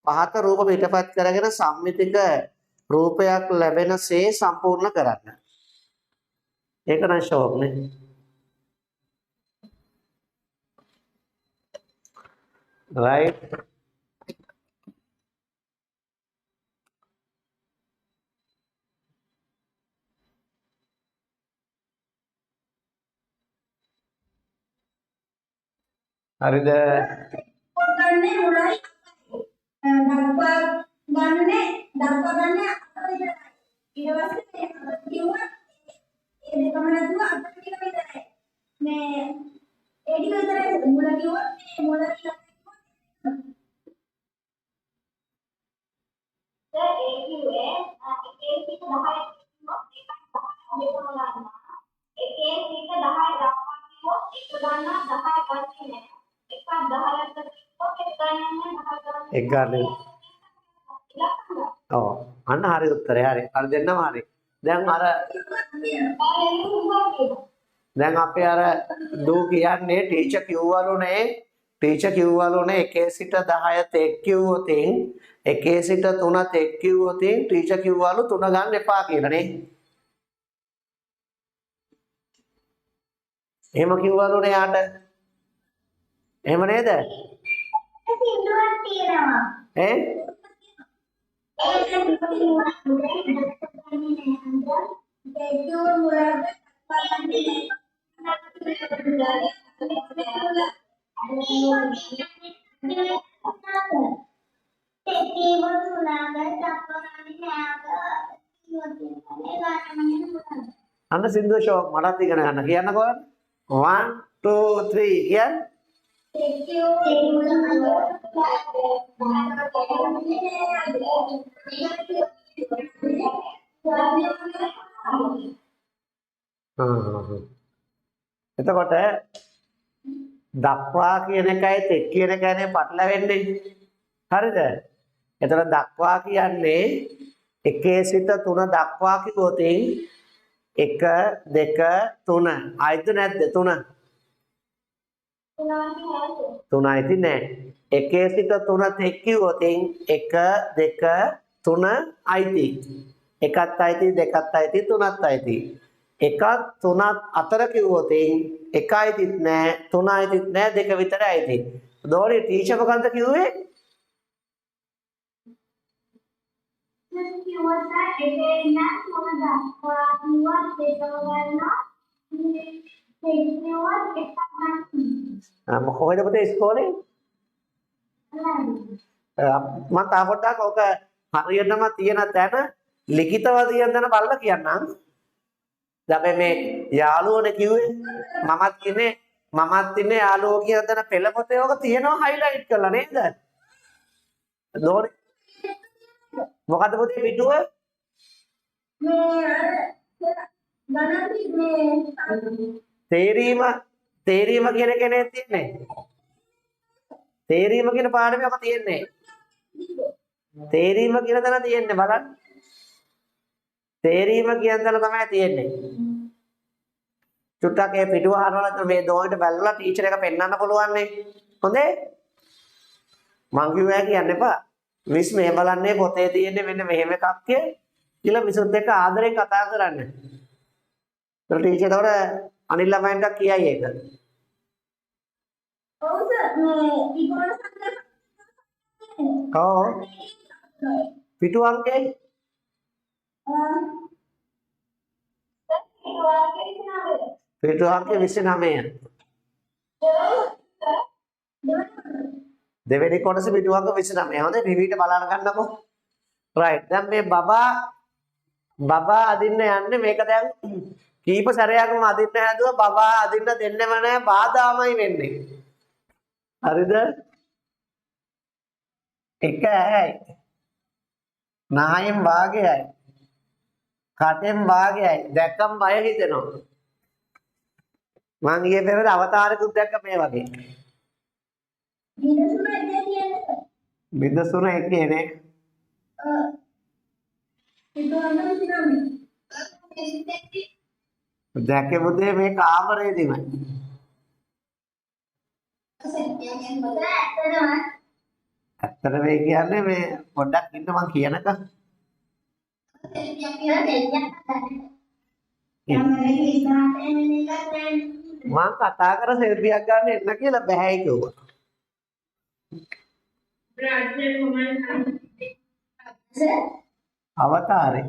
පහත රූප පිටපත් කරගෙන සම්මිතික රූපයක් ලැබෙනසේ සම්පූර්ණ කරන්න. ඒක නම් ෂෝක්නේ. right? හරිද? එක ගන්න. ඔව්. අන්න හරි උත්තරේ. හරි. අර දෙන්නම හරි. දැන් අපේ අර දූ කියන්නේ ටීචර් කිව්වලුනේ 1 සිට 10 තෙක් කිව්වොත් 1 සිට 3 තෙක් කිව්වොත් ටීචර් කිව්වලු 3 ගන්න එපා කියලා නේ. එහෙම කිව්වලුනේ යාට. එහෙම නේද? සින්දුවක් තියෙනවා. අන්න සින්දුව ෂෝක් මටත් ඉගෙන ගන්න කියන්නකෝ. 1 2 3 කියන්න. එතකොට දක්වා කියන එකයි තෙක් කියන එකනේ පටලැවෙන්නේ. හරිද? එතකොට දක්වා කියන්නේ 1 සිට 3 දක්වා කිව්වොත් 1 2 3 ආයිද නැද්ද 3? 3යි තින්නේ. 1 සිට 3 තෙක් කිව්වොත් 1 2 3 අයිති. 1ත් අයිති 2ත් අයිති 3ත් අයිති. 1ත් 3ත් අතර කිව්වොත් 1 අයිතිත් නෑ 3 අයිතිත් නෑ 2 විතරයි අයිති. දෝරේ ටීචර් මොකන්ද කිව්වේ? කොහෙද පුතේ ඉස්කෝලේ? මම තා පොඩ්ඩක් ඔක හරියටම තියෙන තැන ලිඛිතව තියෙන තැන බලලා කියන්නම්. දැන් මේ යාළුවනේ කිව්වේ මමත් ඉන්නේ යාළුවෝ කියන තැන පෙළ පොතේ ඔක තියෙනවා හයිලයිට් කරලා නේද? දෝරේ මොකද්ද පුතේ පිටුව? තේරීම කියන කෙනේ තියෙන්නේ. තේරීම කියන පාඩමේ ඔක තියෙන්නේ. තේරීම කියන තැන තියෙන්නේ බලන්න. තේරීම කියන තැන තමයි තියෙන්නේ. චුට්ටක් ඒ පිටුව හරවලා මේ දෝණයට බැලලා ටීචර් එක පෙන්නන්න පුළුවන් නේ. හොඳේ? මං කිව්වා කියන්න එපා. මිස් මේ බලන්නේ පොතේ තියෙන්නේ මෙන්න මෙහෙම එකක් කියලා මිසුත් එක්ක ආදරෙන් කතා කරන්න. ඒතර ටීචර් උඩ අනිල් ළමයින්ට කියයි ඒක. ඔව් සර් මේ ඉගොල්ලෝ සංග්‍රහ ඔව් පිටු අංකේ පිටු අංකේ 29. දෙවෙනි කොටස පිටු අංක 29. හොඳයි රිවීට බලන්න ගන්නකො. රයිට්. දැන් මේ බබා අදින්න යන්නේ මේක දැන් කීප සැරයක්ම අදින්න හැදුවා බබා අදින්න දෙන්නෙම නැහැ බාධාමයි වෙන්නේ. හරිද? එක ඇයි නායෙන් වාගේයි කටෙන් වාගේයි දැක්කම බය හිතෙනවා. මං ඊයේ පෙරේද අවතාරකුත් දැක්ක මේ වගේ. බින්දසුර එකේ නේ. දැක්කේ මුදේ මේ කාමරේදීමයි. ඇත්තට මේ කියන්නේ මේ පොඩ්ඩක් ඉන්න මං කියනක. මං කතා කර සෙල්ෆියක් ගන්න එන්න කියලා බෑයි කිව්වා. Avatar.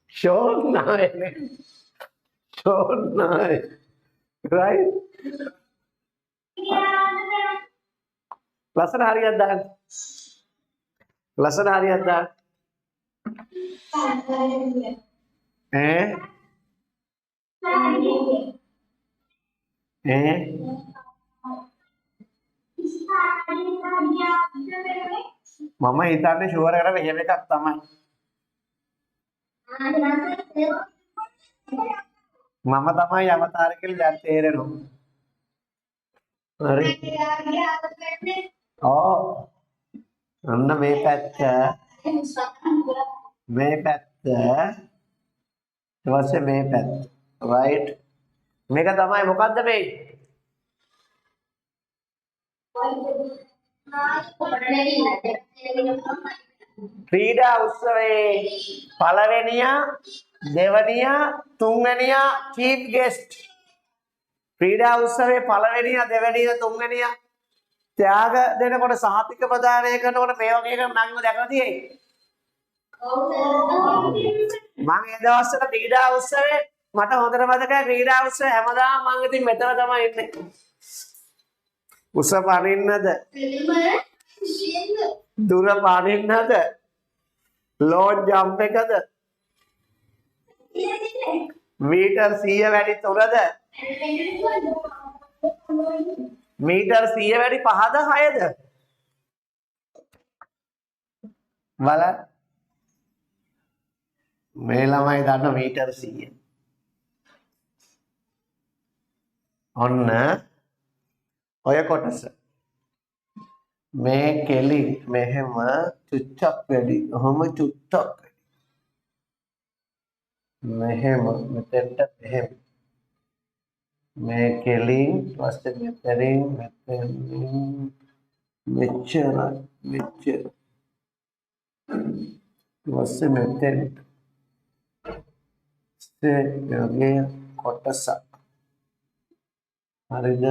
Sure, no. Sure, no. Right? Lesson harian dah. Lesson harian dah. Eh? Eh? Mama hitarnya sure karena meja makeup taman. Mama තමයි අවතාර කියලා දැන් තේරෙනවා. හරි. ඔව්. අන්න මේ පැත්ත. මේ පැත්ත. ඊට පස්සේ මේ පැත්ත. right. මේක තමයි මොකද්ද මේ? ක්‍රීඩා උත්සවයේ පළවෙනියා දෙවනියා තුන්වෙනියා චීෆ් ගෙස්ට් ක්‍රීඩා උත්සවයේ පළවෙනියා දෙවනියා තුන්වෙනියා ත්‍යාග දෙනකොට සහතික ප්‍රදානය කරනකොට මේ වගේ එකක් නගින්න දැකලා තියෙයි. මම ඒ දවස්වල ක්‍රීඩා උත්සවයේ මට හොඳට මතකයි ක්‍රීඩා උත්සවය හැමදාම මම ඉතින් මෙතන තමයි ඉන්නේ. උස පනින්නද? දුර පනින්නද? ලෝන් ජම්ප් එකද? මීටර් 100 වැඩි තුරද? මීටර් 100 වැඩි 5ද 6ද? බලන්න. මේ ළමයි දන්න මීටර් 100. ඔන්න ඔය කොටස. මේ කෙලි මෙහෙම චුට්ටක් වැඩි. ඔහොම චුට්ටක්. මෙහෙම මෙතෙන්ට මෙහෙම. මේ කෙලින් ඊපස්සේ මෙතනින් මෙච්චර මෙච්චර. ඊපස්සේ මෙතෙන්ට. යෝගේ කොටස. හරිද?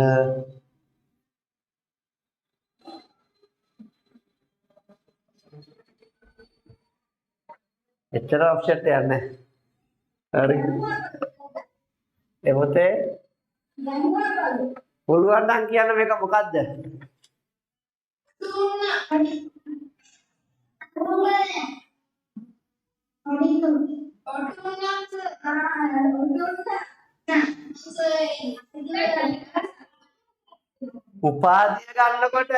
එච්චර ඔෆ්සෙට් යන්නේ. හරි. එමොතේ පුළුවන් නම් කියන්න මේක මොකද්ද? උපාධිය ගන්නකොට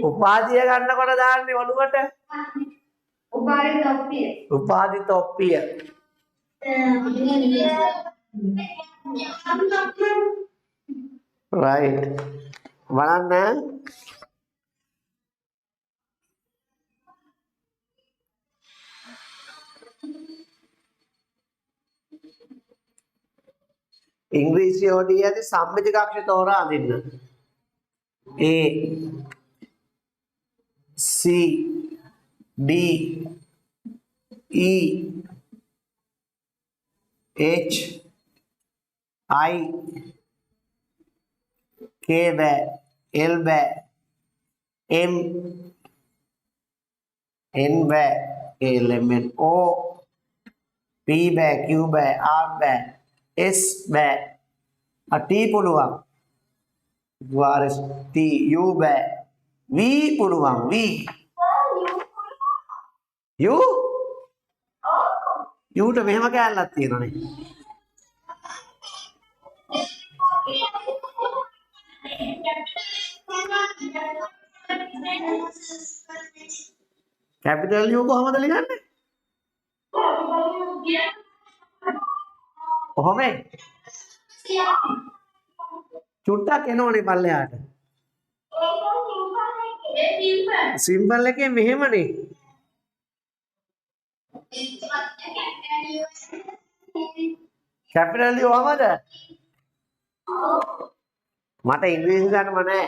උපාධිය ගන්නකොට දාන්නේ ඔළුවට උපාධි තොප්පිය. right. බලන්න ඉංග්‍රීසි ODයේදී සම්මිතික අක්ෂර තෝරා අඳින්න. A C D E H I K බෑ L බෑ M N බෑ L M N O P බෑ Q බෑ R බෑ S බෑ T පුළුවන් R S T U බෑ V පුළුවන් V U Uට මෙහෙම කැලලක් තියෙනනේ. කැපිටල් U කොහමද ලියන්නේ? කොහොමද? චුට්ටක් එනෝනේ පල්ලෙහාට. සිම්බල් එකේ මෙහෙමනේ. කැපිටල් U කොහමද? මට ඉංග්‍රීසි දන්නව නෑ.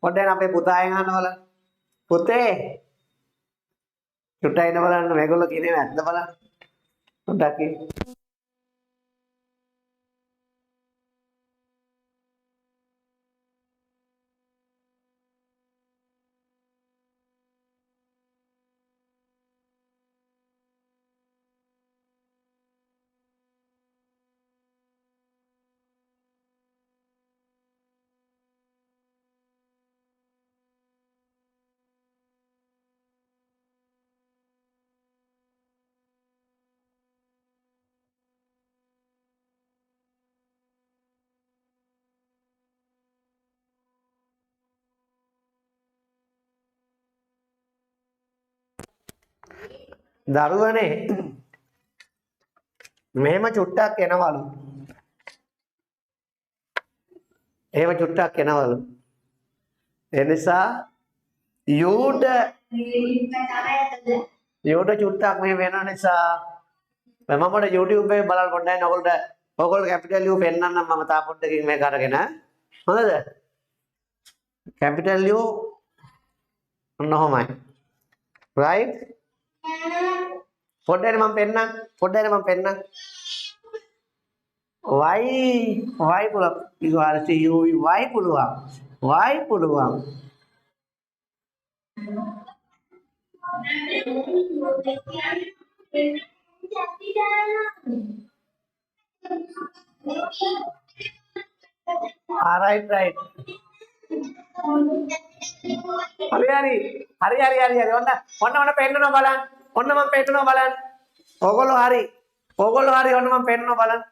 පොඩ්ඩක් අපේ පුතාගෙන් අහන්න බලන්න. පුතේ චුට්ටක් ඉන්න බලන්න මේගොල්ලෝ කියන්නේ නැද්ද බලන්න. පොඩ්ඩක් දරුවනේ මෙහෙම චුට්ටක් එනවලු. එහෙම චුට්ටක් එනවලු. ඒ නිසා යූඩ චුට්ටක් මෙහෙම වෙන නිසා මම මට YouTube එකේ බලන්න පොඩ්ඩක් ඔයගොල්ලෝ කැපිටල් U පෙන්නන්නම් මම තා පොඩ්ඩකින් මේක අරගෙන. හොඳද? Capital U ඔන්නෝමයි. right? පොඩ්ඩක් මම පෙන්නන්න. y පුළුවන්. ඊගාට u y පුළුවන්. right. හරි. ඔන්න පෙන්නනවා බලන්න. ඔන්න මම පෙන්නනවා බලන්න. ඕගොල්ලෝ හරි ඔන්න මම පෙන්නනවා බලන්න.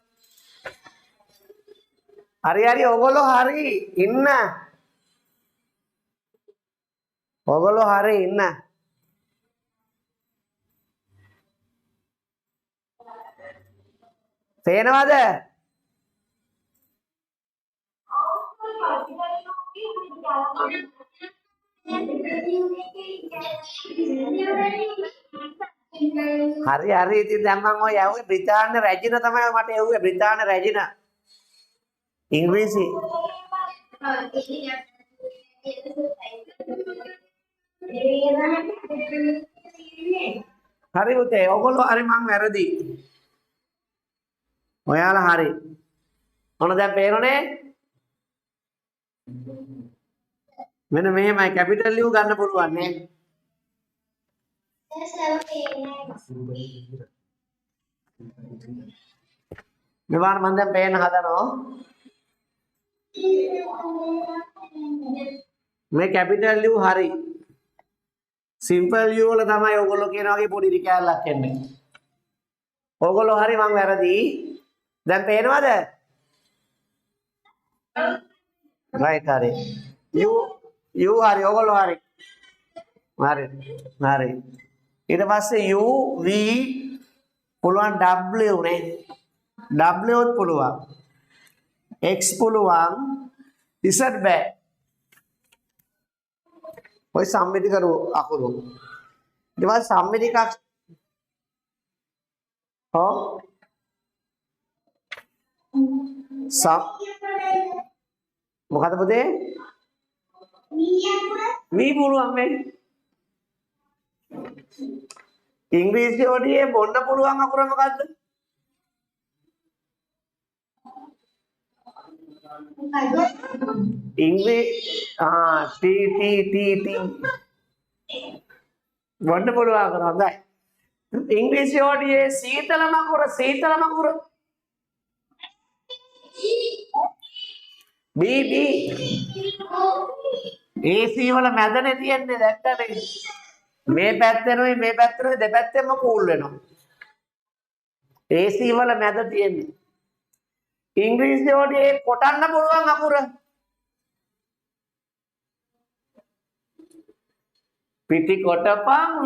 හරි ඕගොල්ලෝ හරි ඉන්න. පේනවද? හරි ඉතින් දැන් මම ඔය යවුවේ බ්‍රිතාන්‍ය රැජින තමයි මට යවුවේ බ්‍රිතාන්‍ය රැජින ඉංග්‍රීසි හරි පුතේ ඔයගොල්ලෝ හරි මං වැරදි ඔයාලා හරි මොන දැන් පේනෝනේ මෙන්න මෙහෙමයි කැපිටල් U ගන්න පුළුවන් නේ මෙවන් මම දැන් පේන්න හදනවා මේ කැපිටල් U හරි සිම්පල් U වල තමයි ඔයගොල්ලෝ කියන වගේ පොඩි රිකැලක් එන්නේ ඔයගොල්ලෝ හරි මං වැරදි දැන් පේනවද right හරි U හරි ඔයගොල්ලෝ හරි ඊට පස්සේ U V පුළුවන් W නේ W උත් පුළුවන් X පුළුවන් Z බෑ ඔය සම්මිති කරු අකුරු ඊට පස්සේ සම්මිතික මොකද පුතේ V පුළුවන් මේ ඉංග්‍රීසි වලියේ බොන්න පුළුවන් අකුර මොකද්ද? T බොන්න පුළුවන් අකුර හොඳයි. ඉංග්‍රීසි වලියේ සීතලම අකුර B AC වල මැදනේ තියෙන්නේ දැක්කනේ. මේ පැත්තේ දෙපැත්තෙම කූල් වෙනවා. AC වල මැද තියෙන්නේ. ඉංග්‍රීසි වලදී කොටන්න පුළුවන් අකුර. පිටි කොටපන්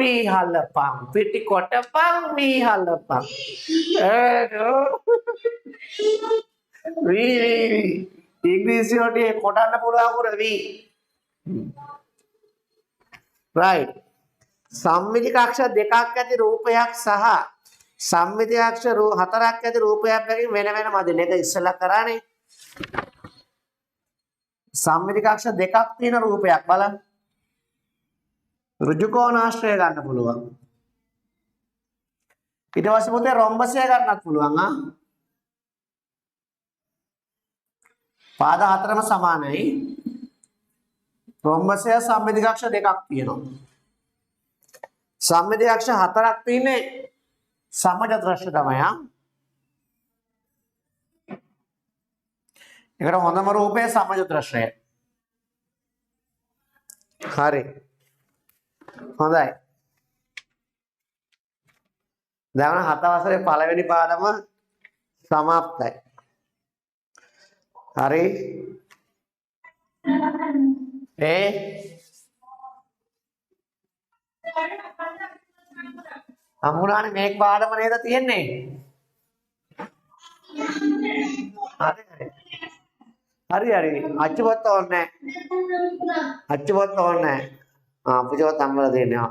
වී හලපන්. වී ඉංග්‍රීසි වලදී කොටන්න පුළුවන් අකුර වී. right. සම්මිතික අක්ෂර දෙකක් ඇති රූපයක් සහ සම්මිතික අක්ෂර හතරක් ඇති රූපයක් බැගින් වෙන මැදින් එක ඉස්සලා කරානේ සම්මිතික අක්ෂර දෙකක් තියෙන රූපයක් බලන්න ඍජු කෝණාශ්‍රය ගන්න පුළුවන් ඊට පස්සේ පුතේ රොම්බසය ගන්නත් පුළුවන් පාද හතරම සමානයි රොම්බසය සම්මිතික අක්ෂර දෙකක් තියෙනවා සම්මිතික අක්ෂර හතරක් තියෙන්නේ සමජද්‍රශ්‍ය තමයි ඒකට හොඳම රූපය සමජද්‍රශ්‍යය හරි හොඳයි දැන් 7 වසරේ පළවෙනි පාඩම සමාප්තයි හරි හම්බුණානේ මේක පාඩම නේද තියෙන්නේ? හරි හරි. අච්චුවත් ඕනේ නැහැ. අච්චුවත් ඕනේ නැහැ. අපිටවත් හම්බලා දෙන්නේ.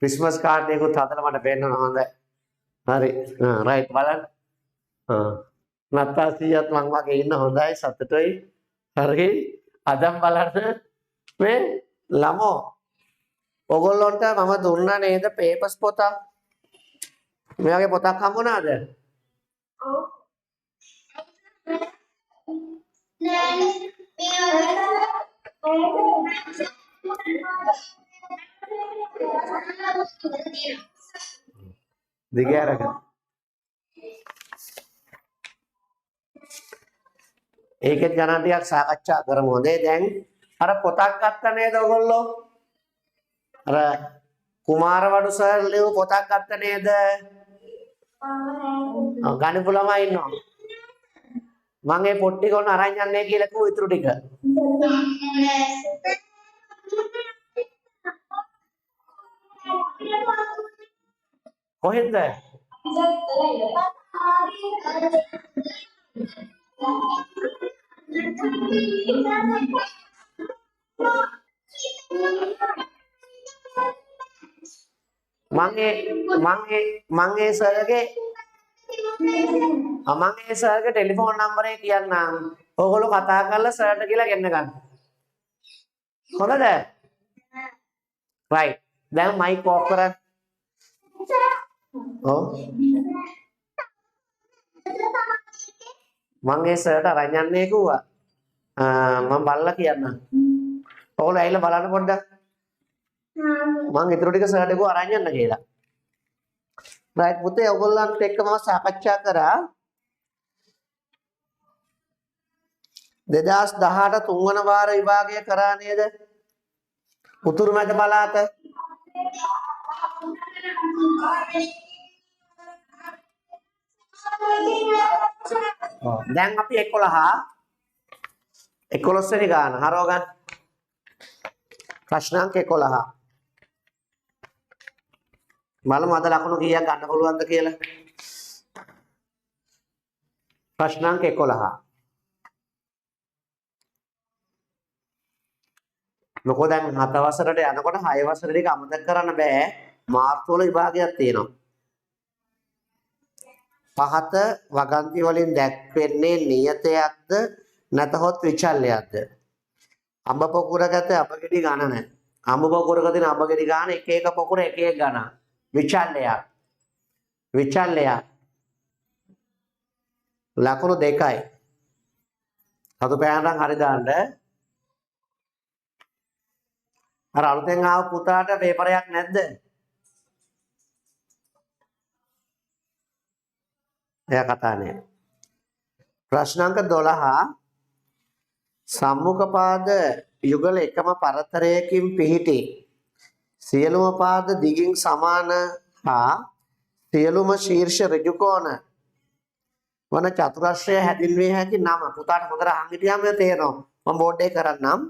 ක්‍රිස්මස් කාඩ් එකකුත් හදලා මට පෙන්නන්න හොඳයි. හරි. රයිට් බලන්න. නත්තාසියත් මං වගේ ඉන්න හොඳයි සතුටුයි. හරි. අදම් බලන්න මේ ළමෝ ඔයගොල්ලන්ට මම දුන්නා නේද පේපර්ස් පොත? මේ වගේ පොතක් හම්බුණාද? ඔව්. දිගේ අරගෙන. ඒකෙත් ගණන් ටිකක් සාකච්ඡා කරමු. හොඳේ දැන් අර පොතක් ගත්ත නේද ඔයගොල්ලෝ? අර කුමාරවඩු සර් ලියපු පොතක් ගත්ත නේද? ගණිපු ළමයි ඉන්නවා. මම ඒ පොට්ටි කොන අරන් යන්නේ කියලා කිව්ව ඉතුරු ටික. කොහෙන්ද? මං ඒ සර්ගේ ටෙලිෆෝන් නම්බරේ කියන්නම්. ඔයගොල්ලෝ කතා කරලා සර්ට කියලා ගෙන්න ගන්න. හොඳද? right. දැන් මයික් ඕෆ් කරන්න. ඔව්. මං ඒ සර්ට අරන් යන්නේ කිව්වා. මම බලලා කියන්නම්. ඔයගොල්ලෝ ඇවිල්ලා බලන්න පොඩ්ඩක්. මං ඊටු ටික සර්ට ගෝ අරන් යන්න කියලා. right පුතේ ඔයගොල්ලන්ට එක්ක මම සාකච්ඡා කරා 2018 තුන්වන වාර විභාගය කරා නේද? උතුරු මැද පළාත. දැන් අපි 11 වෙනි ගාන හරව ගන්න. ප්‍රශ්නාංක 11. බලමු අද ලකුණු කීයක් ගන්න පුළුවන්ද කියලා. ප්‍රශ්නාංක 11. මොකද දැන් 7 වසරට යනකොට 6 වසර ටික අමතක කරන්න බෑ. මාර්තු වල විභාගයක් තියෙනවා. පහත වගන්ති වලින් දැක්වෙන්නේ නියතයක්ද නැතහොත් විචල්‍යයක්ද? අඹ පොකුරගත අඹගෙඩි ගණන. අඹ පොකුරක තියෙන අඹගෙඩි ගාන එක එක පොකුර එක එක ගණන්. විචල්‍යයක්. විචල්‍යයක්. ලකුණු 2යි. සතු පෑනක් හරි දාන්න. අර අලුතෙන් ආව පුතාට පේපරයක් නැද්ද? එයා කතා නෑ. ප්‍රශ්නාංක 12 සම්මුඛ පාද යුගල එකම පරතරයකින් පිහිටි සියලුම පාද දිගින් සමාන හා සියලුම ශීර්ෂ ඍජු කෝණ වන චතුරස්‍රය හැදින්විය හැකි නම. පුතාට හොඳට අහන් හිටියාම තේරෙනවා. මම බෝඩ් එකේ කරන්නම්.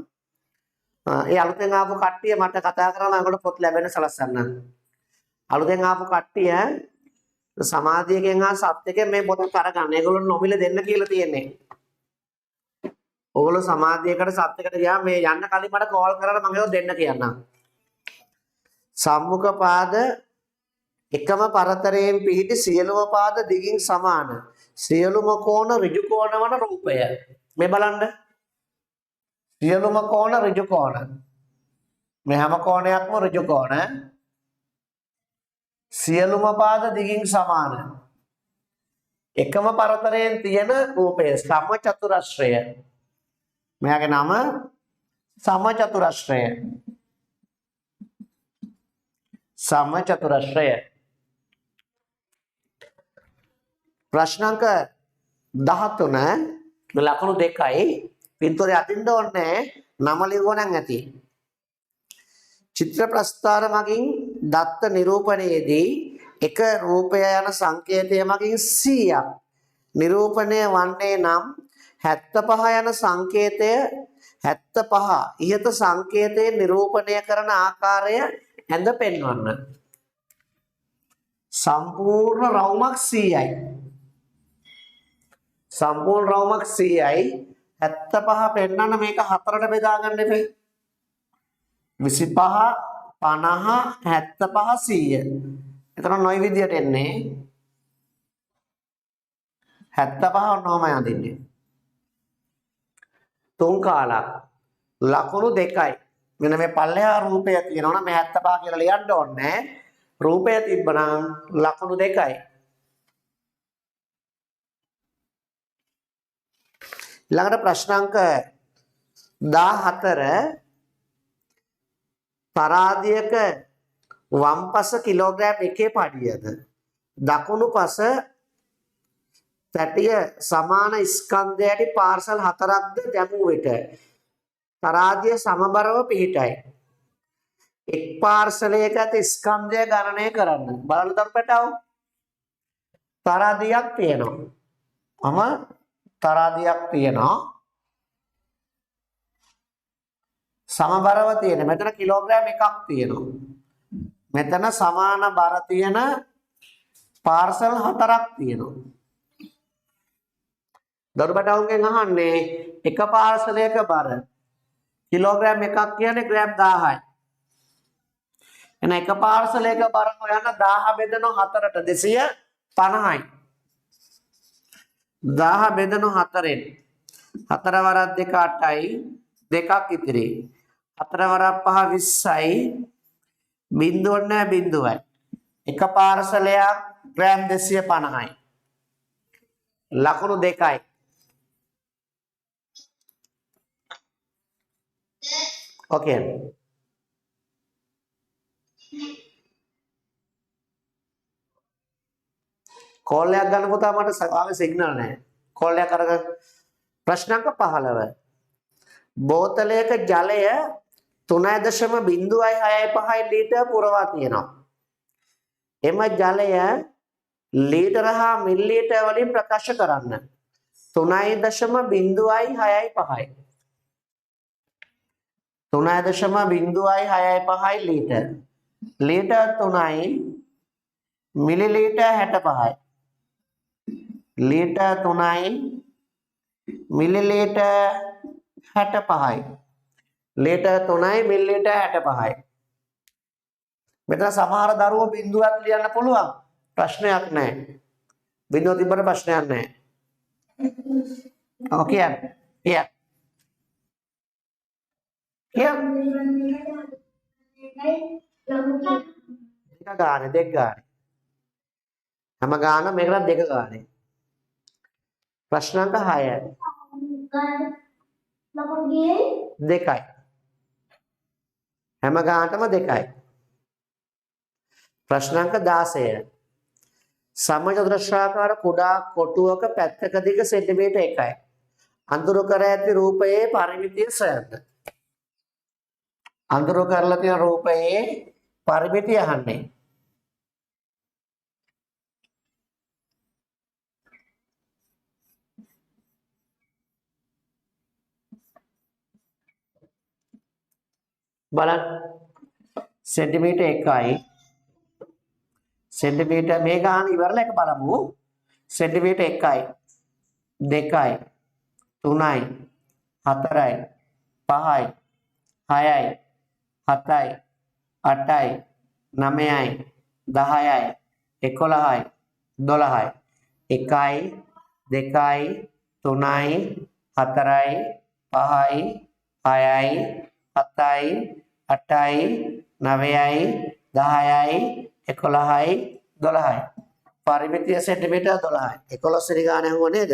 ඒ අලුතෙන් ආපු කට්ටිය මට කතා කරලා මම පොත් ලැබෙන්න සලස්සන්නම්. අලුතෙන් ආපු කට්ටිය සමාධියකින් හා සත්‍යයෙන් මේ පොත කරගන්න. ඒගොල්ලෝ නොමිල දෙන්න කියලා තියෙන්නේ. ඕගොල්ලෝ සමාධියකට සත්‍යයකට ගියාම මේ යන්න කලින් මට කෝල් කරලා මම ඒක දෙන්න කියන්නම්. සම්මුඛ පාද එකම පරතරයෙන් පිහිටි සියලුම පාද දිගින් සමාන සියලුම කෝණ ඍජු කෝණ වන රූපය. මේ බලන්න. සියලුම කෝණ ඍජු කෝණ. මේ හැම කෝණයක්ම ඍජු කෝණ. සියලුම පාද දිගින් සමාන. එකම පරතරයෙන් තියෙන රූපය සමචතුරස්‍රය. මෙයාගේ නම සමචතුරස්‍රය. සමචතුරස්‍රය. ප්‍රශ්නාංක 13 ලකුණු 2යි. පින්තූරය අදින්න ඕනේ නම ලියුවනම් ඇති. චිත්‍ර ප්‍රස්ථාර මගින් දත්ත නිරූපණයේදී එක රූපය යන සංකේතය මගින් 100ක් නිරූපණය වන්නේ නම් 75 යන සංකේතය 75 ඉහත සංකේතයේ නිරූපණය කරන ආකාරය ඇඳ පෙන්වන්න. සම්පූර්ණ රවුමක් 100යි. සම්පූර්ණ රවුමක් 100යි. 75 පෙන්නන්න මේක 4ට බෙදා ගන්න එපේ. 25 50 75 100. එතන නොයි විදියට එන්නේ 75 නොම යදින්නේ. තුන් කාලක් ලකුණු 2යි. මෙන්න මේ පල්ලෙහා රූපය තියෙනවා නම් මේ 75 කියලා ලියන්න ඕනේ. රූපය තිබ්බනම් ලකුණු 2යි. ඊළඟට ප්‍රශ්න අංක 14 තරාදියක වම් පස කිලෝග්‍රෑම් 1 පඩියද දකුණු පස තැටිය සමාන ස්කන්ධයට පාර්සල් 4ක්ද දැමූ විට තරාදිය සමබරව පිහිටයි. එක් පාර්සලයක ඇති ස්කන්ධය ගණනය කරන්න. බලන්න දරුපටව තරාදියක් තියෙනවා. තරාදියක් තියෙනවා. සමබරව තියෙන. මෙතන කිලෝග්‍රෑම් 1ක් තියෙනවා. මෙතන සමාන බර තියෙන පාර්සල් 4ක් තියෙනවා. දරුපටවුන්ගෙන් අහන්නේ එක පාර්සලයක බර කිලෝග්‍රෑම් 1ක් කියන්නේ ග්‍රෑම් 1000යි. එන එක පාර්සලයක බර හොයන්න 1000 බෙදනවා 4ට 250යි. 1000 බෙදනවා 4ෙන් 4 වරක් 2 8යි 2ක් ඉතිරි. 4 වරක් 5 20යි බිඳුවක් නැහැ බිඳුවයි. එක පාර්සලයක් ග්‍රෑම් 250යි. ලකුණු 2යි. Okay. කෝල් එකක් ගන්න පුතා මට ආවේ සිග්නල් නැහැ. කෝල් එකක් අරගෙන ප්‍රශ්න අංක 15. බෝතලයක ජලය 3.065 ලීටර් පුරවා තියෙනවා. එම ජලය ලීටර හා මිලිලීටර් වලින් ප්‍රකාශ කරන්න. 3.065 3.065 ලීටර්. ලීටර් 3යි මිලිලීටර් 65යි. ලීටර් 3යි මිලිලීටර් 65යි. ලීටර් 3යි මිලිලීටර් 65යි. මෙතන සමහර දරුවෝ බිඳුවක් ලියන්න පුළුවන්. ප්‍රශ්නයක් නැහැ. බිඳුව තිබ්බට ප්‍රශ්නයක් නැහැ. ඔකේ. දෙක ගානේ. හැම ගාන මේකට 2 ගානේ. ප්‍රශ්න අංක 6. 2යි. හැම ගානටම 2යි. ප්‍රශ්න අංක 16. සමචතුරස්‍රාකාර කුඩා කොටුවක පැත්තක දිග සෙන්ටිමීටර් 1යි. අඳුරු කර ඇති රූපයේ පරිමිතිය සොයන්න. අඳුරු කරලා තියෙන රූපයේ පරිමිතිය අහන්නේ. බලන්න සෙන්ටිමීටර් 1යි. සෙන්ටිමීටර් මේ ගාන ඉවරලා එක බලමු. සෙන්ටිමීටර් 1යි 2යි 3යි 4යි 5යි 6යි 7යි 8යි 9යි 10යි 11යි 12යි 1යි 2යි 3යි 4යි 5යි 6යි 7යි 8යි 9යි 10යි 11යි 12යි. පරිමිතිය සෙන්ටිමීටර් 12යි. 11 වෙනි ගාන හුව නේද?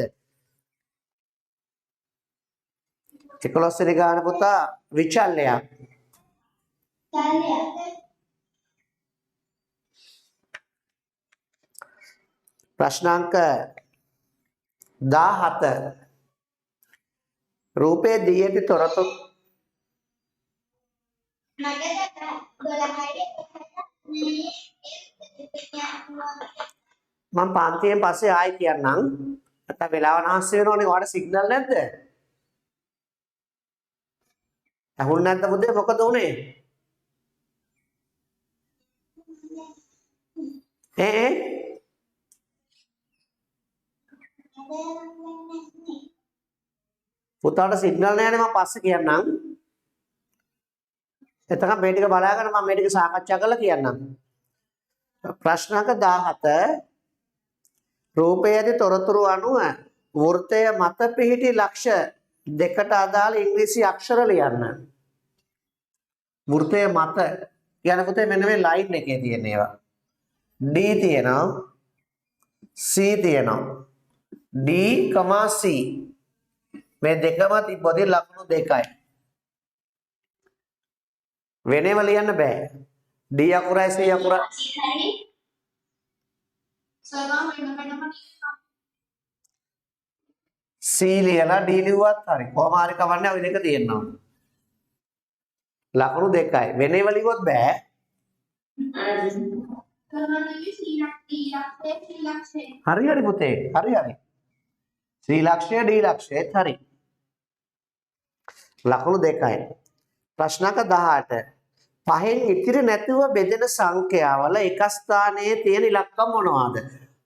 11 වෙනි ගාන පුතා විචල්‍යයක්. ප්‍රශ්න අංක 17. රූපයේ දී ඇති තොරතුරු මම පාන්තියෙන් පස්සේ ආයි කියන්නම්. නැත්නම් වෙලාව නැස්සේ වෙනවනේ. ඔයාලට සිග්නල් නැද්ද? ඇහුන්නේ නැද්ද පුතේ? මොකද උනේ? පුතාට සිග්නල් නැහැ නේ මම පස්සේ කියන්නම්. එතකම් මේ ටික බලාගෙන මම මේ ටික සාකච්ඡා කරලා කියන්නම්. ප්‍රශ්නක 17 රූපයේ ඇති තොරතුරු අනුව වෘත්තය මත පිහිටි ලක්ෂ දෙකට අදාළ ඉංග්‍රීසි අක්ෂර ලියන්න. වෘත්තය මත කියන පුතේ මෙන්න මේ ලයින් එකේ තියෙන ඒවා. D තියෙනවා C තියෙනවා. D, C මේ දෙකම තිබ්බොත් ලකුණු දෙකයි. වෙනේම ලියන්න බෑ. D අකුරයි C අකුරයි. C ලියලා D ලිව්වත් හරි. කොහොම හරි කවන්නේ ওই දෙක තියෙනවා. ලකුණු දෙකයි. වෙනේම ලිව්වොත් බෑ. හරි හරි පුතේ. හරි හරි. C ලක්ෂය D ලක්ෂයත් හරි. ලකුණු දෙකයි. ප්‍රශ්නක 18 පහෙන් ඉතිරි නැතුව බෙදෙන සංඛ්‍යාවල එක ස්ථානයේ තියෙන ඉලක්කම් මොනවාද?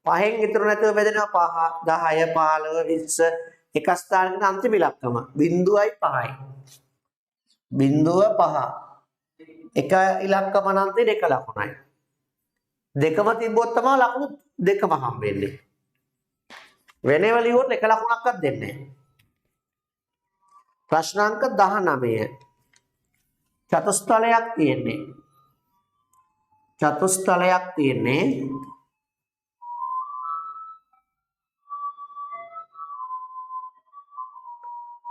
පහෙන් ඉතුරු නැතුව බෙදෙනවා 5 10 15 20 එක ස්ථානයකට අන්තිම ඉලක්කම 0යි 5යි. 0 5 එක ඉලක්කම නම් තියෙන එක ලකුණයි. දෙකම තිබ්බොත් තමයි ලකුණු දෙකම හම්බෙන්නේ. වෙනේව ලියුවොත් එක ලකුණක්වත් දෙන්නේ නැහැ. ප්‍රශ්නාංක 19 චතුස්තලයක් තියෙන්නේ. චතුස්තලයක් තියෙන්නේ.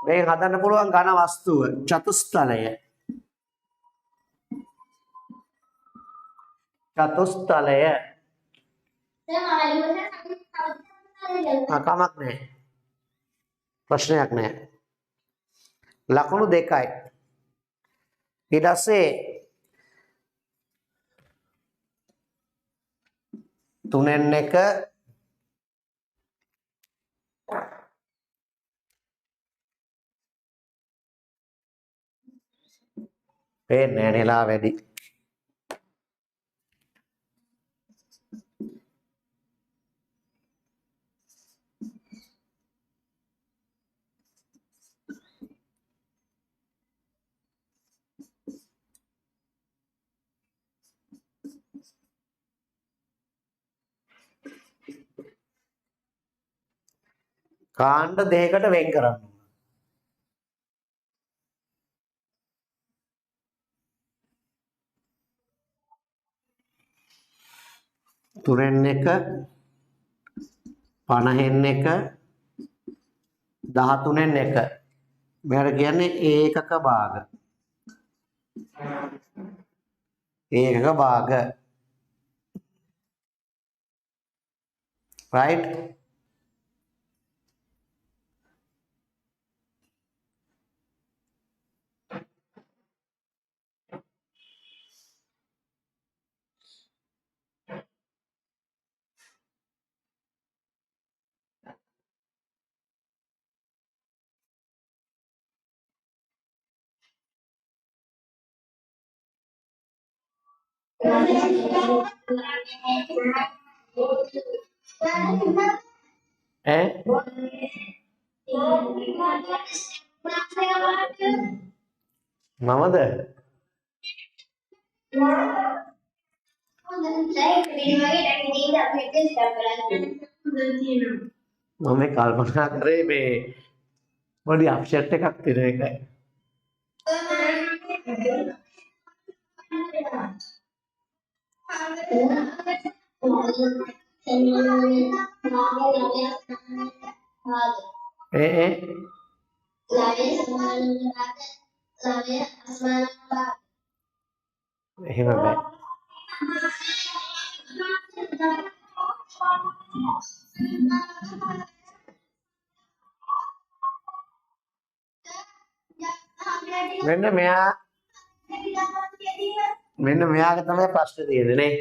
මේ හදන්න පුළුවන් ඝන වස්තුව චතුස්තලය. චතුස්තලය. කමක් නැහැ. ප්‍රශ්නයක් නැහැ. ලකුණු දෙකයි. ඊට පස්සේ 3න් 1 පේන්නේ නෙලා වැඩි. කාණ්ඩ දෙකකට වෙන් කරන්න. තුනෙන් 1 50න් 1 13න් 1 මෙහෙට කියන්නේ ඒකක භාග. ඒකක භාග. right? මමද මම කල්පනා කරේ මේ පොඩි අප්සෙට් එකක් තියෙන එකයි. එහෙම බෑ. මෙන්න මෙයාගේ තමයි ප්‍රශ්නේ තියෙන්නේ නේ.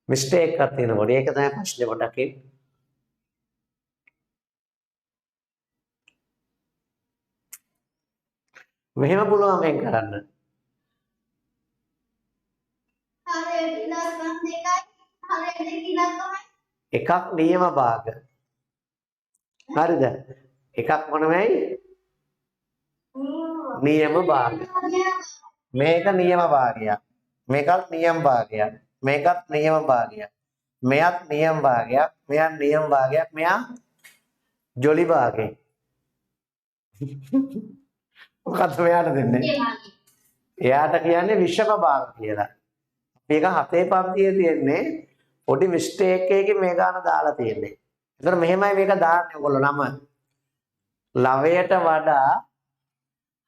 මිස්ටේක් එකක් තියෙන පොඩි ඒක තමයි ප්‍රශ්නේ පොඩක් මෙහෙම පුළුවන් වෙන් කරන්න. එකක් නියම භාග. හරිද? එකක් මොනවයි? නියම භාග. මේක නියම භාගයක්. මේකත් නියම භාගයක්. මේකත් නියම භාගයක්. මෙයත් නියම භාගයක්. මෙයත් නියම භාගයක්. මෙයා ජොලි භාගයක්. මොකක්ද මෙයාට දෙන්නේ? එයාට කියන්නේ විෂම භාග කියලා. මේක හතේ පන්තියේ තියෙන්නේ පොඩි මිස්ටේක් එකකින් මේ ගාන දාලා තියෙන්නේ. ඒතර මෙහෙමයි මේක දාන්නේ ඔයගොල්ලෝ නම. ලවයට වඩා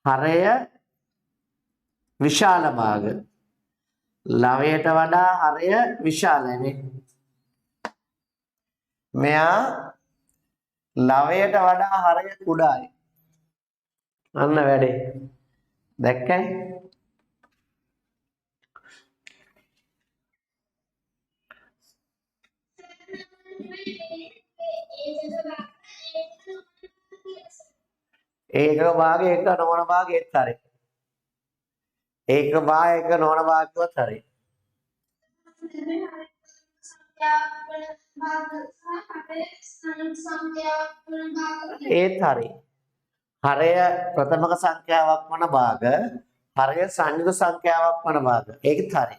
හරය විශාල භාග. ලවයට වඩා හරය විශාලයි නේ. මෙයා ලවයට වඩා හරය කුඩායි. අන්න වැඩේ. දැක්කයි? ඒක භාගය එක නොවන භාගයත් හරි. ඒක භාගයක නොවන භාගයවත් හරි. ඒත් හරි. හරය ප්‍රථමක සංඛ්‍යාවක් වන භාග, හරය සංයුත සංඛ්‍යාවක් වන භාග. ඒකත් හරි.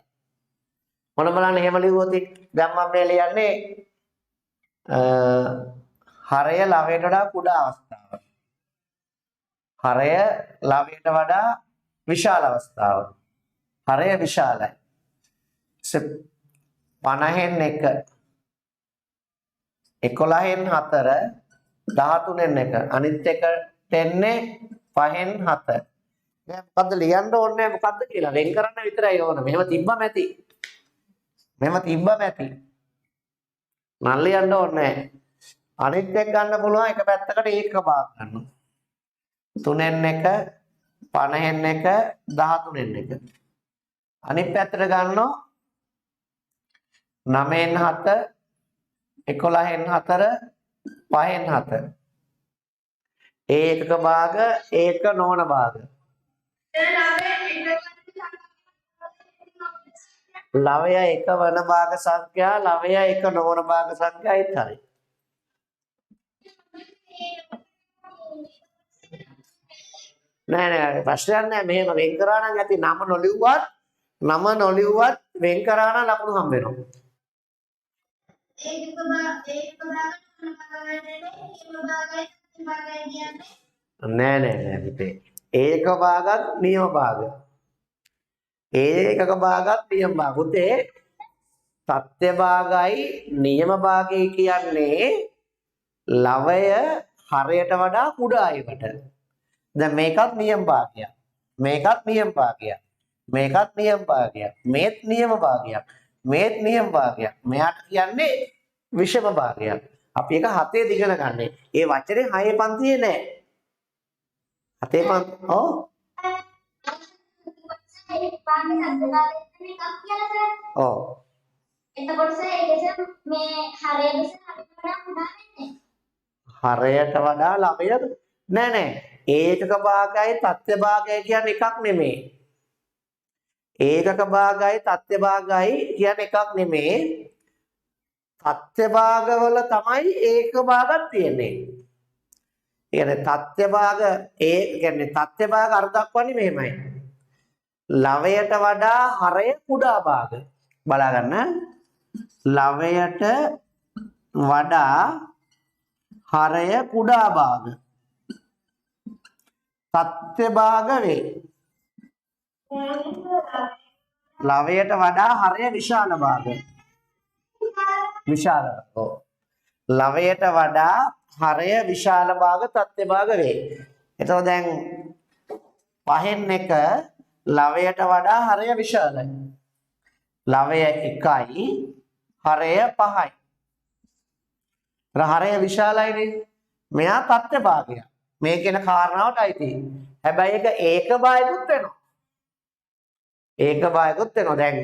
මොන බලන්න එහෙම ලියුවොත් දැන් මම මේ ලියන්නේ හරය ලවයට වඩා කුඩා අවස්ථාව. හරය ලවයට වඩා විශාල අවස්ථාව. හරය විශාලයි. 50න් 1 11න් 4 13න් 1 අනිත් එක එන්නේ 5න් 7. දැන් මොකද්ද ලියන්න ඕනේ මොකද්ද කියලා වෙන් කරන්න විතරයි ඕන. මෙහෙම තිබ්බම ඇති. මෙහෙම තිබ්බම ඇති. මම ලියන්න ඕනේ. අනිත් එක ගන්න පුළුවන් එක පැත්තකට ඒක භාග ගන්න. 3න් 1 50න් 1 13න් 1. අනිත් පැත්තට ගන්නවා 9න් 7 11න් 4 5න් 7. ඒකක භාග ඒක නොවන භාග. ලවය එක වන භාග සංඛ්‍යා ලවය එක නොවන භාග සංඛ්‍යා ඒත් හරි. නෑ ප්‍රශ්නයක් නෑ. මෙහෙම වෙන් කරා නම් ඇති. නම නොලිව්වත් වෙන් කරා නම් ලකුණු හම්බ වෙනවා. නෑ පුතේ. ඒක භාගත් නියම භාග. ඒකක භාගත් නියම භාග. පුතේ සත්‍ය භාගයි නියම භාගය කියන්නේ ලවය හරයට වඩා කුඩා ඒවට. දැන් මේකත් නියම භාගයක්. මේකත් නියම භාගයක්. මේකත් නියම භාගයක්. මේත් නියම භාගයක්. මේත් නියම භාගයක්. මෙයාට කියන්නේ විෂම භාගයක්. අපි එක 7 දිගන ගන්නෙ. ඒ වචනේ 6 පන්තියේ නෑ. 7 පන්ති. ඔව්. ඔව්. එතකොට ඒක මේ හරයට වඩා ළමය නෑ. ඒකක භාගයයි තත්ත්ව භාගයයි කියන්නේ එකක් නෙමෙයි. ඒකක භාගයයි තත්ත්ව භාගයයි කියන්නේ එකක් නෙමෙයි. තත්ත්ව භාගවල තමයි ඒක භාගක් තියෙන්නේ. කියන්නේ තත්ත්ව භාග කියන්නේ තත්ත්ව භාග අර දක්වන්නේ මෙහෙමයි. ලවයට වඩා හරය කුඩා භාග. බලා ගන්න. ලවයට වඩා හරය කුඩා භාග. තත්ත්ව භාග වේ. ලවයට වඩා හරය විශාල භාග. විශාල. ඔව්. ලවයට වඩා හරය විශාල භාග තත්ත්ව භාග වේ. එතකොට දැන් 5න් 1 ලවයට වඩා හරය විශාලයි. ලවය 1යි හරය 5යි. හරය විශාලයිනේ. මෙයා තත්ත්ව භාගයක්. මේ කියන කාරණාවටයි තියෙන්නේ. හැබැයි ඒක භාගයකුත් වෙනවා. ඒක භාගයකුත් වෙනවා. දැන්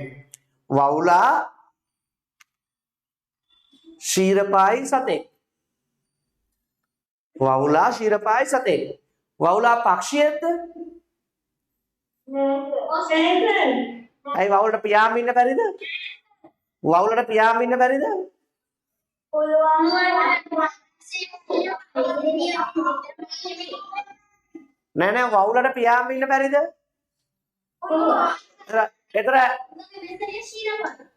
වවුලා ශීරපායි සතෙක්. වවුලා ශීරපායි සතෙක්. වවුලා පක්ෂියෙක්ද? ඇයි වවුලට පියාඹ ඉන්න බැරිද? වවුලට පියාඹ ඉන්න බැරිද? නෑ නෑ වවුලට පියාඹ ඉන්න බැරිද? එතර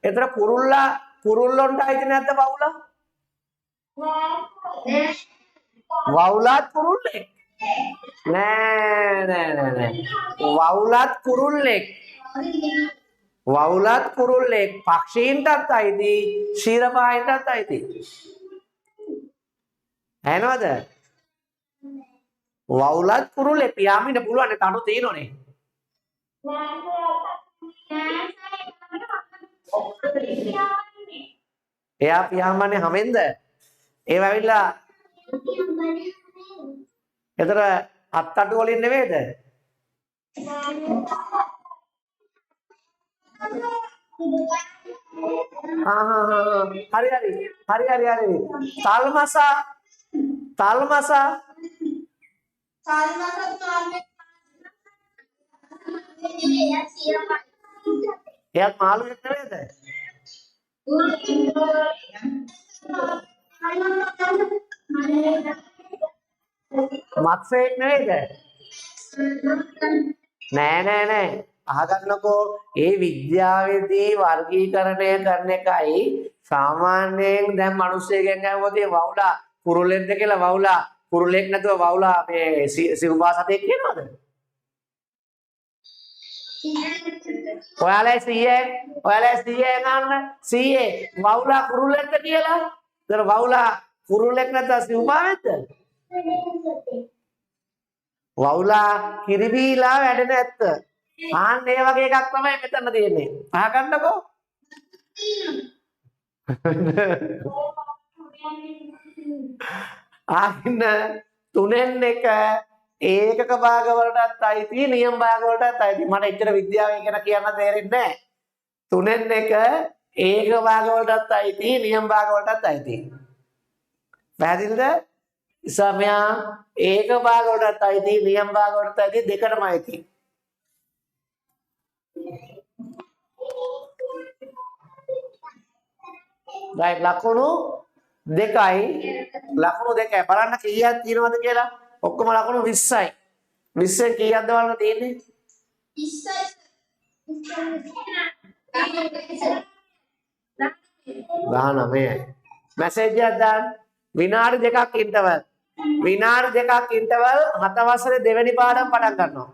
එතර කුරුල්ලොන්ට අයිති නැද්ද වවුලා? වවුලත් කුරුල්ලෙක්. නෑ. වවුලත් කුරුල්ලෙක්. වවුලත් කුරුල්ලෙක්. පක්ෂීන්ටත් අයිති, ශීරපායින්ටත් අයිති. ඇහෙනවද? වවුලත් කුරුල්ලෙක් පියාඹ ඉන්න පුළුවන් කටු තියෙනවනේ. එයා පියාඹන්නේ හැමෙන්ද? ඒව ඇවිල්ලා එතන අත්තටු වලින් නෙවෙයිද? හරි. තල්මසා එයාත් මාළුවෙක් නෙවෙයිද? මත්ස්‍යයෙක් නෙවෙයිද? නෑ. අහගන්නකෝ ඒ විද්‍යාවේදී වර්ගීකරණය කරන එකයි සාමාන්‍යයෙන් දැන් මිනිස්සෙක්ගෙන් අහුවොත් ඒ වවුලා කුරුල්ලෙක්ද කියලා වවුලා කුරුල්ලෙක් නැතුව වවුලා මේ සිව්පා සතෙක් කියනවද? ඔයාලා 100ෙන් අහන්න 100 වවුලා කුරුල්ලෙක්ද කියලා. ඒතර වවුලා කුරුල්ලෙක් නැත්නම් සිව්පා වෙද්ද? වවුලා කිරිබීලා වැඩෙන ඇත්ත. ආන්න ඒ වගේ එකක් තමයි මෙතන තියෙන්නේ. අහගන්නකෝ. ආන්න තුනෙන් එක ඒකක භාග වලටත් අයිති නියම භාග වලටත් අයිති. මට එච්චර විද්‍යාව ගැන කියන්න තේරෙන්නේ නැහැ. තුනෙන් එක ඒකක භාග වලටත් අයිති නියම භාග වලටත් අයිති. පැහැදිලිද? සමයා ඒක භාග වලටත් අයිති නියම භාග වලටත් අයිති දෙකටම අයිති. right ලකුණු දෙකයි බලන්න කීයක් තියෙනවද කියලා. ඔක්කොම ලකුණු 20යි. 20න් කීයක්ද බලන්න තියෙන්නේ? 19යි. මැසේජ් එකක් දාන්න. විනාඩි දෙකක් ඉන්ටර්වල්. 7 වසරේ දෙවෙනි පාඩම පටන් ගන්නවා.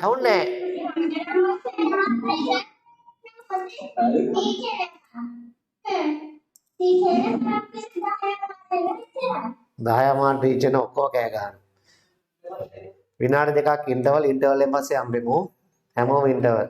అవునే දහයමාන ටීචර්න ඔක්කොම කෑ ගන්න. විනාඩි දෙකක් ඉන්ටර්වල් එකෙන් පස්සේ හම්බෙමු. හැමෝම ඉන්ටර්වල්.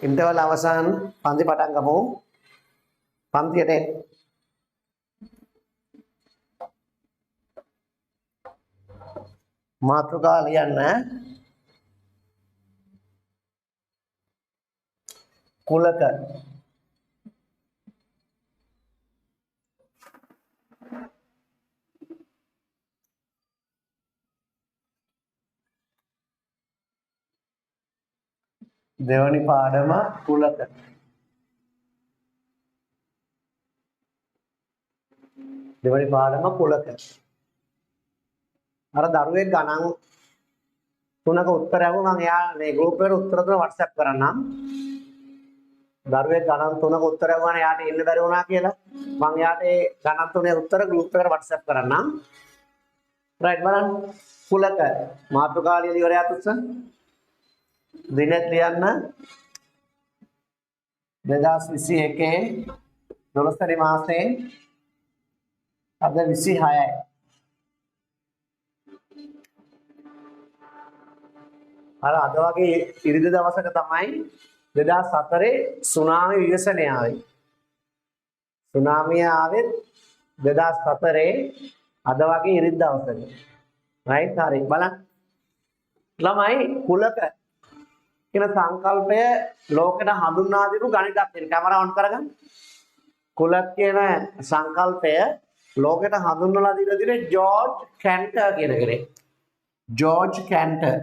ඉන්ටර්වල් අවසන් පන්ති පටන් ගමු. පන්තියට මාතෘකා ලියන්න. කුලක දෙවනි පාඩම කුලක. දෙවනි පාඩම කුලක. අර දරුවෙක් ගණන් 3ක උත්තර ආවම මම එයා මේ ගෲප් එකට උත්තර දුන්න WhatsApp කරන්නම්. දරුවෙක් ගණන් 3ක උත්තර ආවම එයාට එන්න බැරි වුණා කියලා මම එයාට ඒ ගණන් 3 උත්තර ගෲප් එකට WhatsApp කරන්නම්. රයිට් බලන්න. කුලක මාතෘකා ලියලා ඉවරයක් උත්ස. දිනෙත් ලියන්න 2021 12 වෙනි මාසේ අද 26යි. අර අද වගේ ඉරිදා දවසක තමයි 2004 සුනාමි විවසනය ආවේ. සුනාමිය ආවේ 2004 අද වගේ ඉරිදා දවසක. රයිට් හරි බලන්න. ළමයි කුලක කියන සංකල්පය ලෝකෙට හඳුන්වා දීපු ගණිතයක් දෙන්න. කැමරාව ඔන් කරගන්න. කුලක් කියන සංකල්පය ලෝකෙට හඳුන්වලා දීලා තියෙන්නේ ජෝර්ජ් කැන්ටර් කියන කෙනෙක්. George Cantor.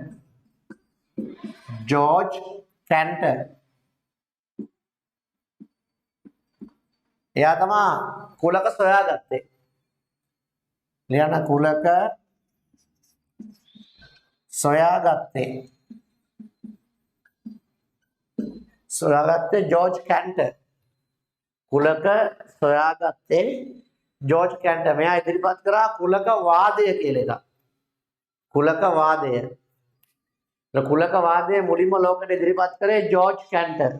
George Cantor. එයා තමයි කුලක සොයාගත්තේ. ලියන කුලක සොයාගත්තේ. සොයාගත්තේ ජෝර්ජ් කැන්ටර්. කුලක සොයාගත්තේ ජෝර්ජ් කැන්ටර්. මෙයා ඉදිරිපත් කරා කුලක වාදය කියලා එකක්. කුලක වාදය. කුලක වාදය මුලින්ම ලෝකෙට ඉදිරිපත් කරේ ජෝර්ජ් කැන්ටර්.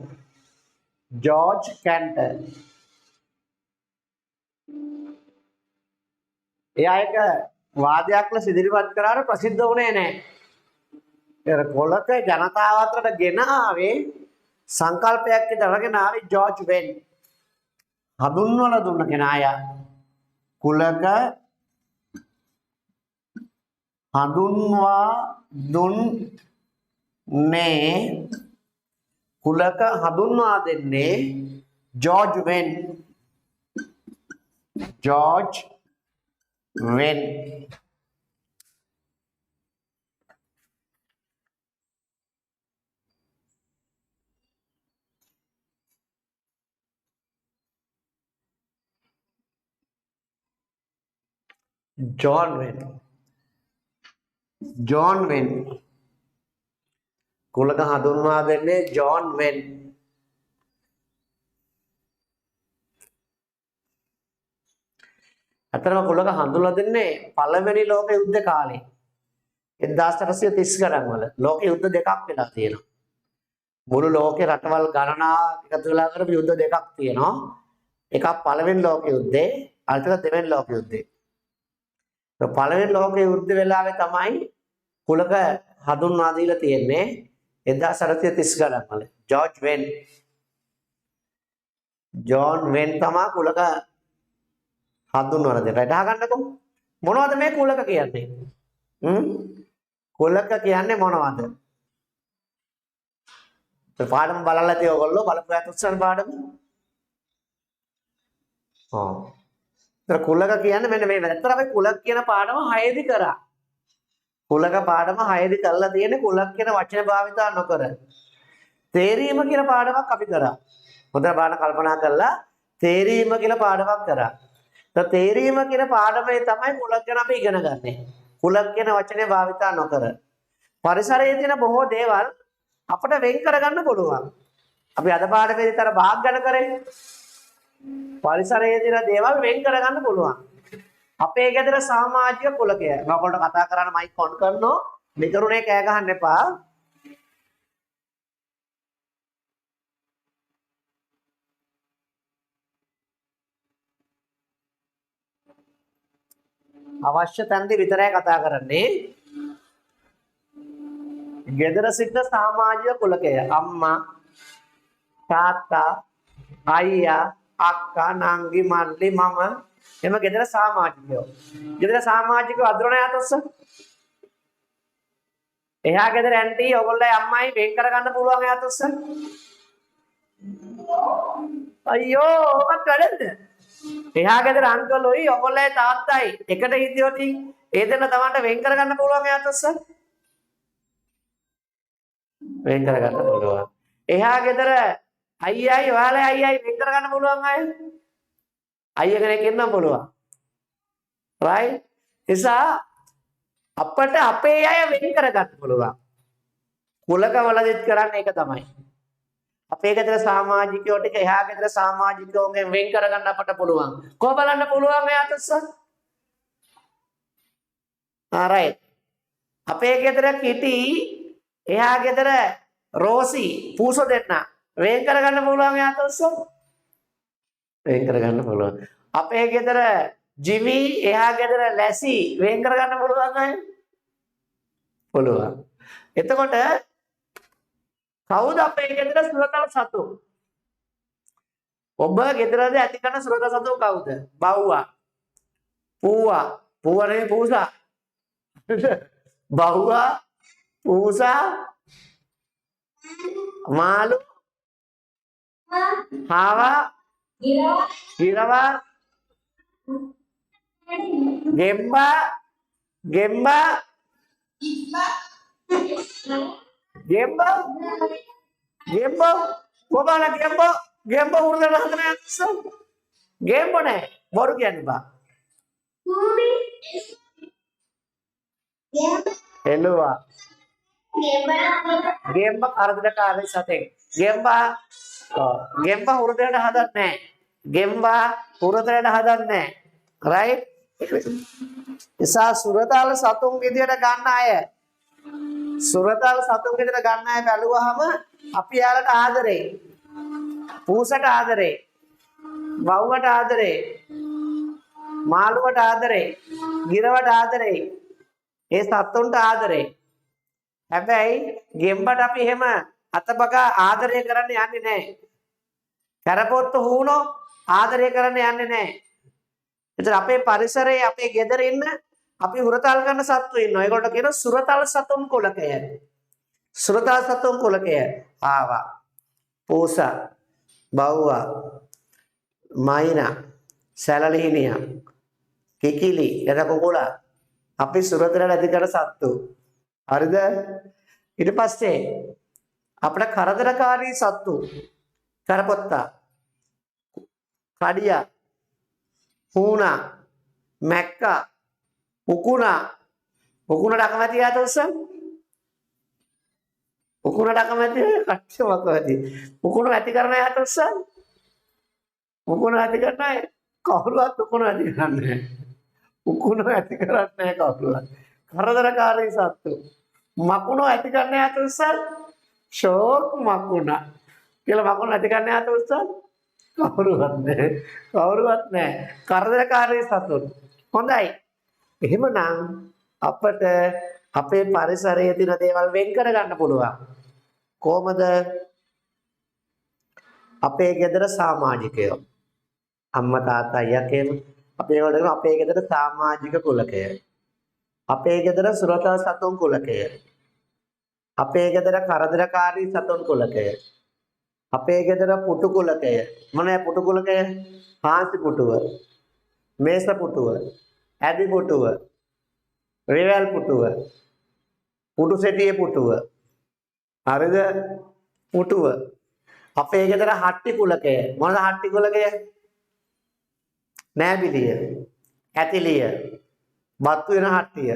George Cantor. එයා එක වාදයක් ලෙස ඉදිරිපත් කරාට ප්‍රසිද්ධ වුණේ නැහැ. ඒ කුලක ජනතාව අතරට ගෙන ආවේ සංකල්පයක් ඉදරගෙන ආවේ ජෝර්ජ් වෙන්. හඳුන්වලා දුන්න කෙනා අය කුලක හඳුන්වා දුන්නේ කුලක හඳුන්වා දෙන්නේ George Venn. George Venn. John Venn. John Venn. කුලක හඳුන්වා දෙන්නේ ජෝන් වෙන්. අතරම කුලක හඳුන්වා දෙන්නේ පළවෙනි ලෝක යුද්ධ කාලේ 1830 ගණන් වල ලෝක යුද්ධ දෙකක් වෙලා තියෙනවා. මුළු ලෝකේ රටවල් ගණනාවක් එකතු වෙලා කරපු යුද්ධ දෙකක් තියෙනවා. එකක් පළවෙනි ලෝක යුද්ධේ, අනිත් එක දෙවෙනි ලෝක යුද්ධේ. පළවෙනි ලෝක යුද්ධ වෙලාවේ තමයි කුලක හඳුන්වා දීලා තියෙන්නේ 1830 ගණන් වල. ජෝර්ජ් වෙන්. ජෝන් වෙන් තමයි කුලක හඳුන්වලා දෙන්නේ. රටා ගන්නකො. මොනවද මේ කුලක කියන්නේ? කුලක කියන්නේ මොනවද? පාඩම බලලා තිය ඔයගොල්ලෝ බලපු යාත් උත්සන්න පාඩම. කුලක කියන්නේ මෙන්න මේ වැත්තර අපි කුලක කියන පාඩම 6 දී කරා. කුලක පාඩම 6 දී කරලා තියෙන්නේ කුලක කියන වචන භාවිතා නොකර. තේරීම කියන පාඩමක් අපි කරා. හොඳට බලන්න කල්පනා කරලා තේරීම කියලා පාඩමක් කරා. තේරීම කියන පාඩමේ තමයි කුලක ගැන අපි ඉගෙන ගන්නේ. කුලක කියන වචනේ භාවිතා නොකර. පරිසරයේ තියෙන බොහෝ දේවල් අපිට වෙන් කරගන්න පුළුවන්. අපි අද පාඩමේදී තර භාග ගන්න කරේ. පරිසරයේ තියෙන දේවල් වෙන් කරගන්න පුළුවන්. අපේ ගෙදර සමාජීය කුලකය. මම ඔයාලට කතා කරන්න මයික් ඔන් කරනවා. මිතුරුනේ කෑ ගහන්න එපා. අවශ්‍ය තැන්දී විතරයි කතා කරන්නේ. ගෙදර සිට සමාජීය කුලකය. අම්මා, තාත්තා අයියා අක්කා නංගි මල්ලි මම එම ගෙදර සමාජිකයෝ. ගෙදර සමාජිකයෝ අඳුරන යතොස්ස. එහා ගෙදර ඇන්ටි ඔයගොල්ලෝ අම්මයි වෙන් කරගන්න පුළුවන් යතොස්ස. අයියෝ ඔබත් වැඩද? එහා ගෙදර අංකල්ලෝයි ඔයගොල්ලෝ තාත්තයි එකට හිටියොත් ඒ දෙන්න තමන්ට වෙන් කරගන්න පුළුවන් යතොස්ස. වෙන් කරගන්න පුළුවන්. එහා ගෙදර අයියයි ඔයාලා අයියයි වෙන් කරගන්න පුළුවන් අය. අයියා කෙනෙක් ඉන්න පුළුවන්. right? නිසා අපට අපේ අය වෙන් කරගන්න පුළුවන්. කුලකවලදිත් කරන්නේ ඒක තමයි. අපේ ගෙදර සමාජිකයෝ ටික එහා ගෙදර සමාජිකයෝගෙන් වෙන් කරගන්න අපට පුළුවන්. කොහොම බලන්න පුළුවන් එයාටස? right. අපේ ගෙදර කිටි එහා ගෙදර රෝසි පූසෝ දෙන්න වෙන් කරගන්න පුළුවන් එයාටස? වෙන් කරගන්න පුළුවන්. අපේ ගෙදර ජිමි එහා ගෙදර ලැසි වෙන් කරගන්න පුළුවන් අය? පුළුවන්. එතකොට කවුද අපේ ගෙදර සුරතල් සතු? ඔබ ගෙදරද ඇති කරන සුරතල් සතු කවුද? බව්වා. පූවා. පූවා නෙවෙයි පූසා. බව්වා, පූසා, මාළු, හාවා, හිරවා, ගෙම්බා, ගෙම්බා, ගෙම්බා, ගෙම්බා, කොබල ගෙම්බා, ගෙම්බා උරුදල හදන යක්ස. ගෙම්බා නෑ බොරු කියන්නේ බා. එළුවා. ගෙම්බා කරදරකාරී සතෙක්. ගෙම්බා උරුදලට හදන්නේ නෑ. ගෙම්බා උරුදලට හදන්නේ නෑ. right? නිසා සුරතල් සතුන් විදියට ගන්න අය සුරතල් සතුන් විදියට ගන්න අය බැලුවහම අපි යාලට ආදරේ. පූසට ආදරේ. වව්වට ආදරේ. මාළුවට ආදරේ. ගිරවට ආදරේ. ඒ සතුන්ට ආදරේ. හැබැයි ගෙම්බට අපි එහෙම අතපගා ආදරය කරන්න යන්නේ නැහැ. කරපොත්තු හුනෝ ආදරය කරන්න යන්නේ නැහැ. එතන අපේ පරිසරයේ අපේ ගෙදර ඉන්න අපි හුරතල් කරන සත්තු ඉන්නවා. ඒගොල්ලෝ කියන සුරතල් සතුන් කුලකය. සුරතල් සතුන් කුලකය. ආවා. පූසා, බව්වා, මයිනා, සැලලිහිණියා, කිකිලි, එතන කුකුලා. අපි සුරතල් ඇති කර සත්තු. හරිද? ඊට පස්සේ අපිට කරදරකාරී සත්තු. කරපොත්තා, කඩියා, හුණා, මැක්කා, උකුණා. උකුණට අකමැති යතොස්ස? උකුණට අකමැති කච්චවක ඇති. උකුණ ඇති කරන යතොස්ස? උකුණ ඇති කරන්නේ කවුරුවත් උකුණ ඇති කරන්නේ නැහැ. උකුණ ඇති කරන්නේ නැහැ කවුරුවත්. කරදරකාරී සත්තු. මකුණ ඇති කරන යතොස්ස? ෂෝක් මකුණ. කියලා මකුණ ඇති කරන යතොස්ස? කවුරුවත් නැහැ. කවුරුවත් නැහැ. කරදරකාරී සතුන්. හොඳයි. එහෙමනම් අපට අපේ පරිසරයේ තියෙන දේවල් වෙන් කර ගන්න පුළුවන්. කොහොමද? අපේ ගෙදර සමාජිකයෝ. අම්මා තාත්තා අයියා කියන අපේ වලට අපේ ගෙදර සමාජික කුලකය. අපේ ගෙදර සුරතල් සතුන් කුලකය. අපේ ගෙදර කරදරකාරී සතුන් කුලකය. අපේ ගෙදර පුටු කුලකය. මොනේ පුටු කුලකය? හාන්සි පුටුව, මේස පුටුව, ඇදි පුටුව, රෙවැල් පුටුව, පුටු සෙටියේ පුටුව. හරිද? පුටුව. අපේ ගෙදර හට්ටි කුලකය. මොනද හට්ටි කුලකය? නෑබිලිය, ඇතිලිය, බත්තු වෙන හට්ටිය,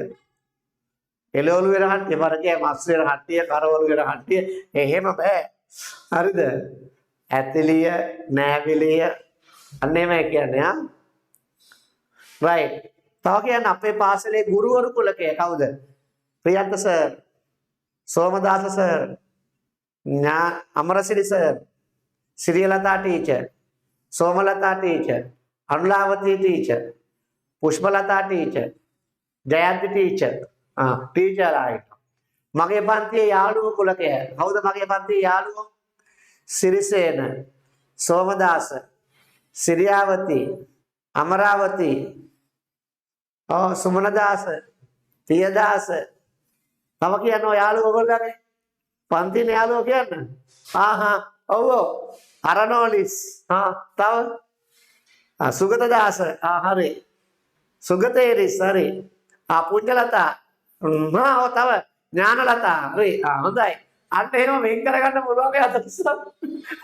එළවලු වෙන හට්ටිය, පරකේ මස් වෙන හට්ටිය, කරවලු වෙන හට්ටිය. එහෙම බෑ. හරිද? ඇතිලිය, නෑබිලිය අන්න එහෙමයි කියන්නේ ආ. right. තව කියන්නේ අපේ පාසලේ ගුරුවරු කුලකය කවුද? Priyantha sir, Somadasa sir, Amarasiri sir, Siriyalatha teacher, Somalatha teacher, Anulawathi teacher, Pushpalatha teacher, Jayanthi teacher. Teacher ආයි. මගේ පන්තියේ යාළුවෝ කුලකය. කවුද මගේ පන්තියේ යාළුවෝ? සිරිසේන, සෝමදාස, සිරියාවති, අමරාවති, සුමනදාස, පියදාස. තව කියන්න යාළුවෝ ඔයගොල්ලෝගේ පන්තින යාළුවෝ කියන්න. ඔව් අරනෝලිස්. තව සුගතදාස. හරි. සුගතේරිස් හරි. පුඤ්ජලතා. තව ඥානලතා. හරි. හොඳයි. අන්න එහෙම වෙන් කරගන්න පුළුවන් අදහස.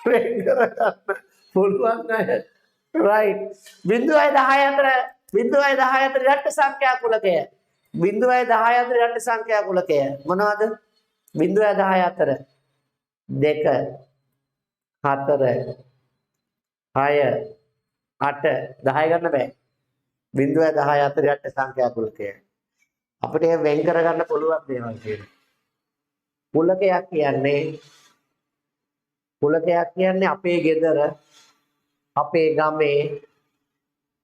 වෙන් කරගන්න පුළුවන් අය. right. 0.10 අතර 0.10 අතර ඉරට්ට සංඛ්‍යා කුලකය. 0.10 අතර ඉරට්ට සංඛ්‍යා කුලකය මොනවද? 0.10 අතර 2 4 6 8 10 ගන්න බෑ. 0.10 අතර ඉරට්ට සංඛ්‍යා කුලකය. අපිට එහෙම වෙන් කරගන්න පුළුවන් දේවල් තියෙනවා. කුලකයක් කියන්නේ අපේ ගෙදර, අපේ ගමේ,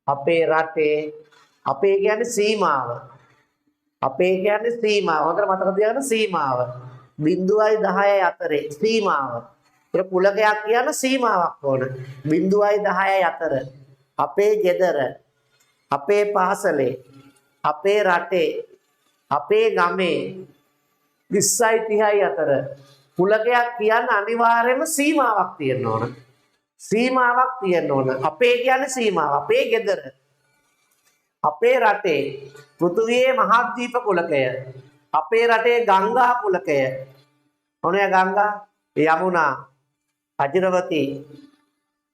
අපේ රටේ, අපේ කියන්නේ සීමාව. අපේ කියන්නේ සීමාව. හොඳට මතක තියාගන්න සීමාව. 0.10 අතරේ සීමාව. ඒක කුලකයක් කියන සීමාවක් ඕන. 0.10 අතර අපේ ගෙදර, අපේ පාසලේ, අපේ රටේ, අපේ ගමේ 20යි 30යි අතර කුලකයක් කියන්න අනිවාර්යයෙන්ම සීමාවක් තියෙන්න ඕන. සීමාවක් තියෙන්න ඕන. අපේ කියන්නේ සීමාව. අපේ ගෙදර, අපේ රටේ පෘථුවියේ මහද්වීප කුලකය, අපේ රටේ ගංගා කුලකය. මොනේ ගංගා? යමුනා, අජිරවති.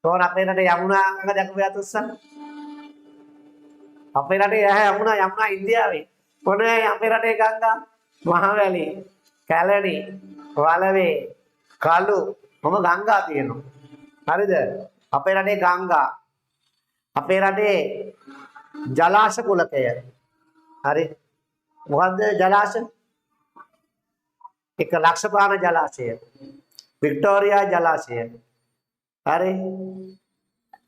තෝන අපේ රටේ යමුනා ගඟ දැකපු යතුස්සන්. අපේ රටේ යමුනා ඉන්දියාවේ. මොනේ අපේ රටේ ගංගා? මහවැලි, කැලණි, වලවේ, කළු මොම ගංගා තියෙනවා. හරිද? අපේ රටේ ගංගා. අපේ රටේ ජලාශ කුලකය. හරි. මොකද්ද ජලාශ? එක ලක්ෂපාන ජලාශය. වික්ටෝරියා ජලාශය. හරි.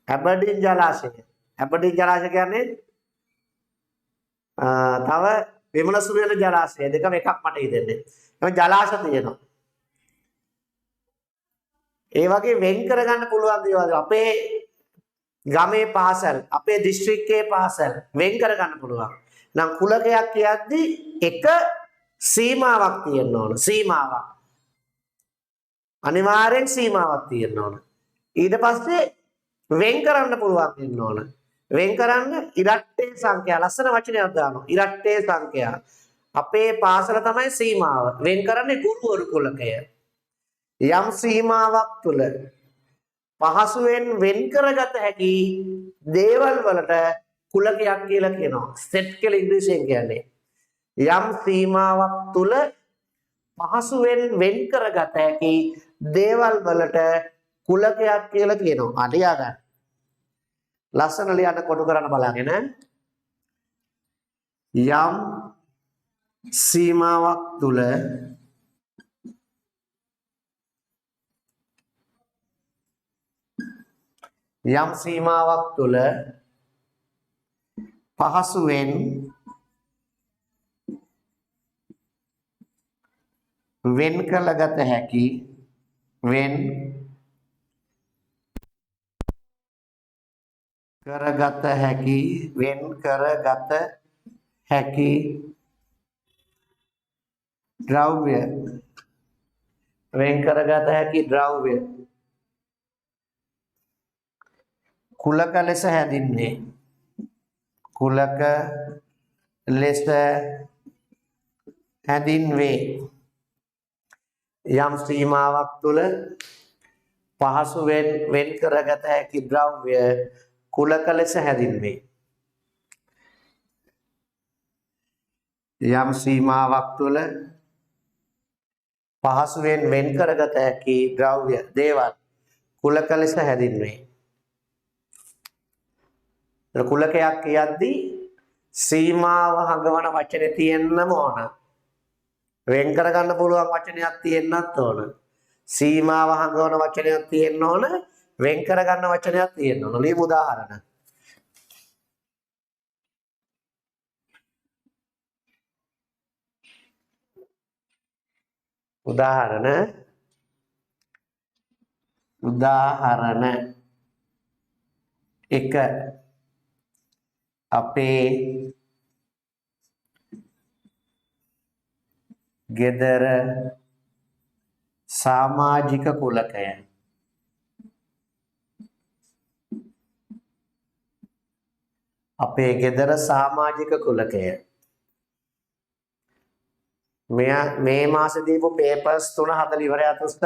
ඇබර්ඩීන් ජලාශය. ඇබර්ඩීන් ජලාශය කියන්නේ තව විමල සුවේන ජලාශය දෙකම එකක් මට හිතෙන්නේ. ඒ ජලාශ තියෙනවා. ඒ වගේ වෙන් කරගන්න පුළුවන් දේවල් අපේ ගමේ පාසල්, අපේ දිස්ත්‍රික්කයේ පාසල් වෙන් කරගන්න පුළුවන්. නම් කුලකයක් කියද්දී එක සීමාවක් තියෙන්න ඕන. සීමාවක්. අනිවාර්යෙන් සීමාවක් තියෙන්න ඕන. ඊට පස්සේ වෙන් කරන්න පුළුවන් වෙන්න ඕන. වෙන් කරන්න ඉරට්ටේ සංඛ්‍යා ලස්සන වචනයක් දානවා. ඉරට්ටේ සංඛ්‍යා. අපේ පාසල තමයි සීමාව. වෙන් කරන්නේ ගුරුවරු කුලකය. යම් සීමාවක් තුල පහසුවෙන් වෙන් කරගත හැකි දේවල් වලට කුලකයක් කියලා කියනවා. සෙට් කියලා ඉංග්‍රීසියෙන් කියන්නේ. යම් සීමාවක් තුල පහසුවෙන් වෙන් කරගත හැකි දේවල් වලට කුලකයක් කියලා කියනවා. අඩියා ගන්න. ලස්සන ලියන්න කොටු කරන්න බලාගෙන යම් සීමාවක් තුල පහසුවෙන් වෙන් කරගත හැකි ද්‍රව්‍ය කුලක ලෙස හැඳින්වේ. යම් සීමාවක් තුල පහසුවෙන් වෙන් කරගත හැකි ද්‍රව්‍ය කුලක ලෙස හැඳින්වේ. යම් සීමාවක් තුල පහසුවෙන් වෙන් කරගත හැකි ද්‍රව්‍ය දේවල් කුලක ලෙස හැඳින්වේ. කුලකයක් කියද්දී සීමාව හඟවන වචනේ තියෙන්නම ඕන. වෙන් කරගන්න පුළුවන් වචනයක් තියෙන්නත් ඕන. සීමාව හඟවන වචනයක් තියෙන්න ඕන. වෙන් කරගන්න වචනයක් තියෙන්න ඕන. ලියමු උදාහරණ. උදාහරණ 1 අපේ ගෙදර සමාජික කුලකය අපේ ගෙදර සමාජික කුලකය මේ මාසේ දීපු පේපර්ස් 3 හදලා ඉවරයි අතස්ත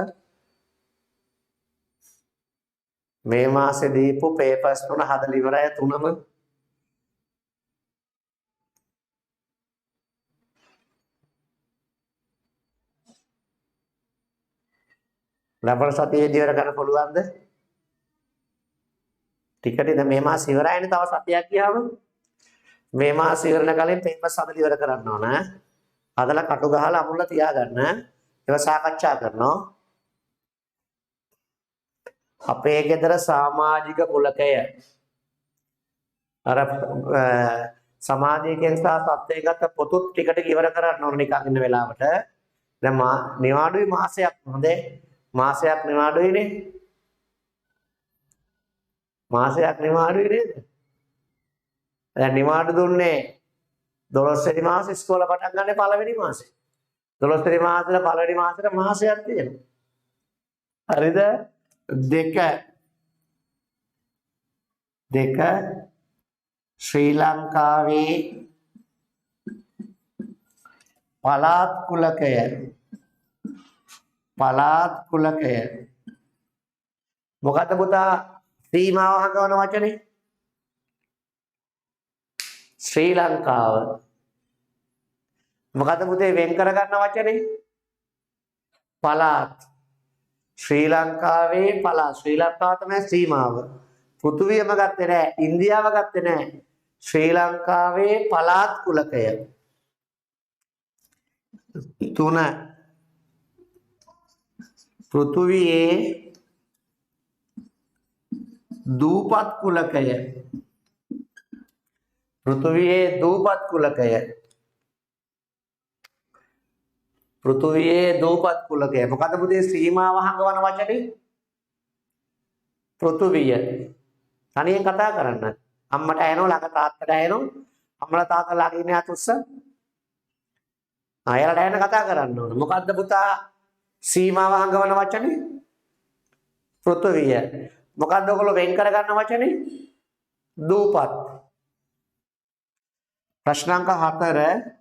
මේ මාසේ දීපු පේපර්ස් 3 හදලා ඉවරයි තුනම ලබන සතියේදී ඉවර කරන්න පුළුවන්ද ටික ටික මේ මාස ඉවරයිනේ තව සතියක් ගියාම මේ මාස ඉවරන කලින් පේපර්ස් හදලා ඉවර කරන්න ඕන හදලා කටු ගහලා අමුල්ලා තියාගන්න ඒවා සාකච්ඡා කරනවා අපේ ගෙදර සමාජික කුලකය අර සමාජිකයන් සහ සත්‍යගත පොතුත් ටික ටික ඉවර කරන්න ඕන නිකන් ඉන්න වෙලාවට දැන් නිවාඩුයි මාසයක් හොඳේ මාසයක් නිවාඩුයිනේ මාසයක් නිවාඩුයි නේද දැන් නිවාඩු දුන්නේ 12 වෙනි මාසේ ඉස්කෝල පටන් ගන්න පළවෙනි මාසේ 12 වෙනි මාසෙට පළවෙනි මාසෙට මාසයක් තියෙනවා හරිද දෙක ශ්‍රී ලංකාවේ පළාත් කුලකය මොකද පුතා සීමාව හඟවන වචනේ ශ්‍රී ලංකාව මොකද පුතේ වෙන් කර ගන්න වචනේ පළාත් ශ්‍රී ලංකාවේ පළාත් ශ්‍රී ලංකාව තමයි සීමාව පෘථුවියම ගත්තේ නැහැ ඉන්දියාව ගත්තේ නැහැ ශ්‍රී ලංකාවේ පළාත් කුලකය 3 පෘථුවියේ දූපත් කුලකය පෘථුවියේ දූපත් කුලකය මොකද පුතේ සීමාව හංගවන වචනේ පෘථුවිය තනියෙන් කතා කරන්න අම්මට ඇහෙනව ළඟ තාත්තට ඇහෙනව අම්මලා තාත්තලා ළඟ ඉන්නේ අතුස්ස අයලට ඇහෙන කතා කරන්න ඕන මොකද්ද පුතා සීමාව හංගවන වචනේ පෘථුවිය මොකද්ද ඔයගොල්ලෝ වෙන් කර ගන්න වචනේ දූපත් ප්‍රශ්නාංක 4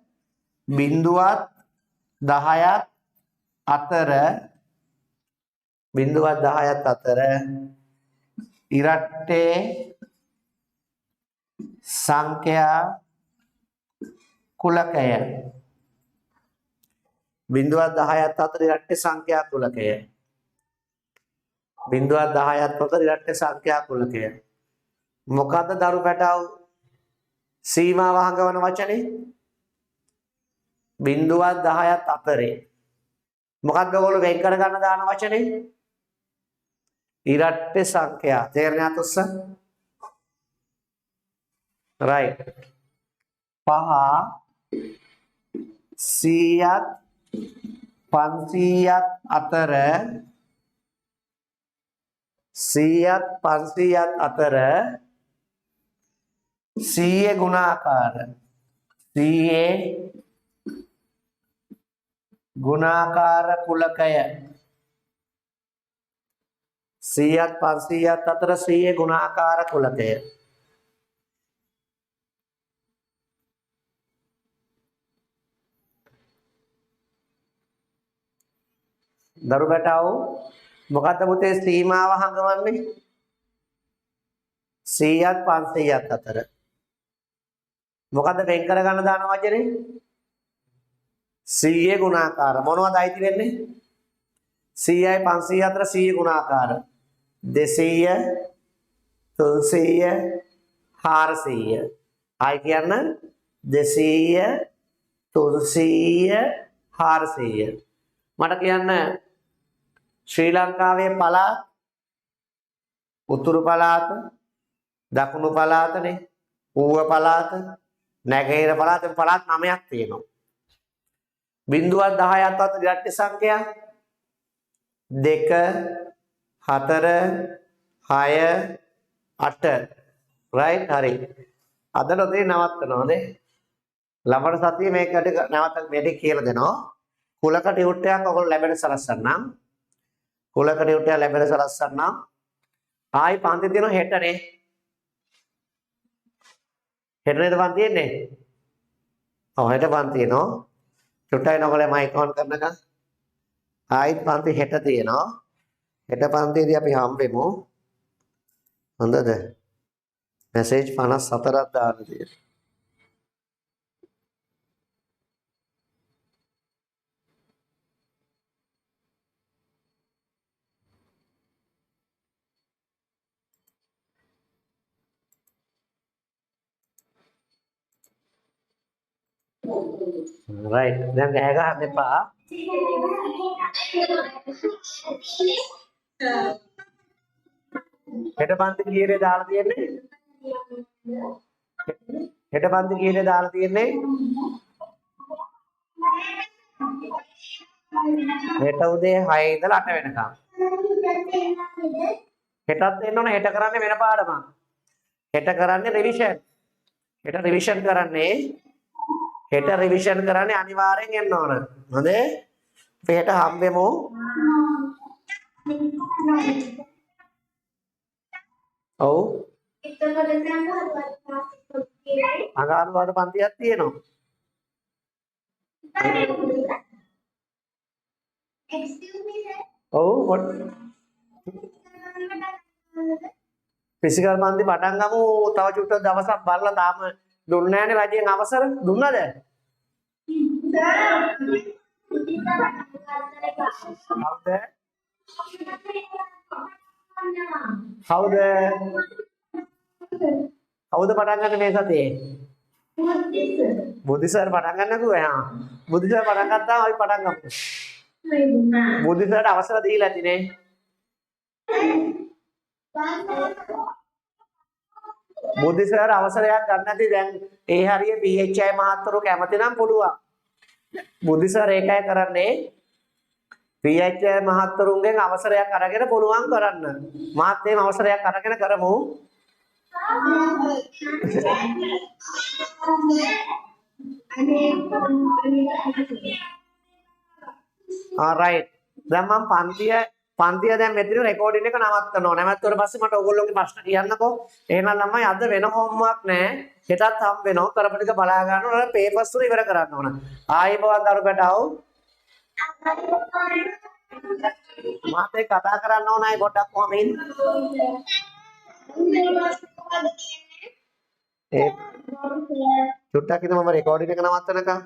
බිඳුවත් 10ත් අතර ඉරට්ටේ සංඛ්‍යා කුලකය බිඳුවත් 10ත් අතර ඉරට්ටේ සංඛ්‍යා කුලකය මොකද්ද දරු පැටව සීමාව හංගවන වචනේ බිඳුවත් 10ත් අතරේ මොකක්ද ඔයගොල්ලෝ වෙන් කර ගන්න දාන වචනේ ඉරට්ටේ සංඛ්‍යා තේරෙන්නේ අතොස්ස right 5 100ත් 500ත් අතර 100 ගුණාකාර කුලකය 100ත් 500ත් අතර 100 ගුණාකාර කුලකය දරු බැටව මොකද්ද පුතේ සීමාව හංගවන්නේ 100ත් 500ත් අතර මොකද්ද වෙන් කර ගන්න දාන වචනේ 100 ගුණාකාර මොනවද අයිති වෙන්නේ 100යි 500 අතර 100 ගුණාකාර 200 300 400 ආයි කියන්න 200 300 400 මට කියන්න ශ්‍රී ලංකාවේ පළාත් උතුරු පළාත දකුණු පළාතනේ ඌව පළාත නැගෙනහිර පළාත 9ක් තියෙනවා බිඳුවත් 10ත් අතර ඉරට්ටේ සංඛ්‍යා 2 4 6 8 right හරි අද නොදේ නවත්තනවා නේ ලබන සතියේ මේකට නැවත මේ ටික කියලා දෙනවා කුලක ටියුට් එකක් ඔයගොල්ලෝ ලැබෙන සලස්සන්නම් කුලක ටියුට් එක ලැබෙන සලස්සන්නම් ආයි පන්ති තියෙනවා හෙටනේ හෙට නේද පන්ති තියෙන්නේ ඔව් හෙට පන්ති තියෙනවා චුට්ටයි නෝගලේ මයික් ඔන් කරනකම් ආයි පන්ති හෙට තියෙනවා හෙට පන්තියේදී අපි හම්බෙමු හොඳද මැසේජ් 54ක් දාන්න තියෙනවා right දැන් ගහ ගන්න එපා හෙට පන්ති කීයේ දාලා තියෙන්නේ හෙට පන්ති කීයේ දාලා තියෙන්නේ හෙට උදේ 6 ඉඳලා 8 වෙනකම් හෙටත් එන්න ඕන හෙට කරන්නේ වෙන පාඩමක් හෙට කරන්නේ රිවිෂන් හෙට රිවිෂන් කරන්නේ අනිවාර්යෙන් එන්න ඕන හොඳේ අපි හෙට හම්බෙමු ඔව් අඟහරුවාට පන්තියක් තියෙනවා ඔව් ෆිසිකල් පන්ති පටන් ගමු තව චුට්ටක් දවසක් බලලා තාම දුන්නේ නැහැනේ රජයෙන් අවසර දුන්නද කවුද පටන් ගන්න මේ සතියේ බුද්ධි සර් පටන් ගන්නකෝ එහා බුද්ධි සර් පටන් ගත්තාම අපි පටන් ගමු බුද්ධි සර්ට අවසර දීලා ඇතිනේ බුද්ධි සර් අවසරයක් ගන්න නැති දැන් ඒ හරිය PHI මහත්තුරු කැමති නම් පුළුවන් බුද්ධි සර් ඒකයි කරන්නේ PHI මහත්තුරුන්ගෙන් අවසරයක් අරගෙන පුළුවන් කරන්න මාත් මේ අවසරයක් අරගෙන කරමු alright දැන් මම පන්තිය දැන් මෙතන රෙකෝඩින් එක නවත්තනවා නැවතුනට පස්සේ මට ඕගොල්ලෝගේ ප්‍රශ්න කියන්නකෝ එහෙනම් ළමයි අද වෙන හෝම්වර්ක් නැහැ හෙටත් හම් වෙනවා කරපු ටික බලා ගන්න ඕන පේපර්ස් තුන ඉවර කරන්න ඕන ආයෙත් දරුකටව මාත් එක්ක කතා කරන්න ඕනයි පොඩ්ඩක් කොහොම ඉන්නේ චුට්ටක් ඉතින් මම රෙකෝඩින් එක නවත්තනකම්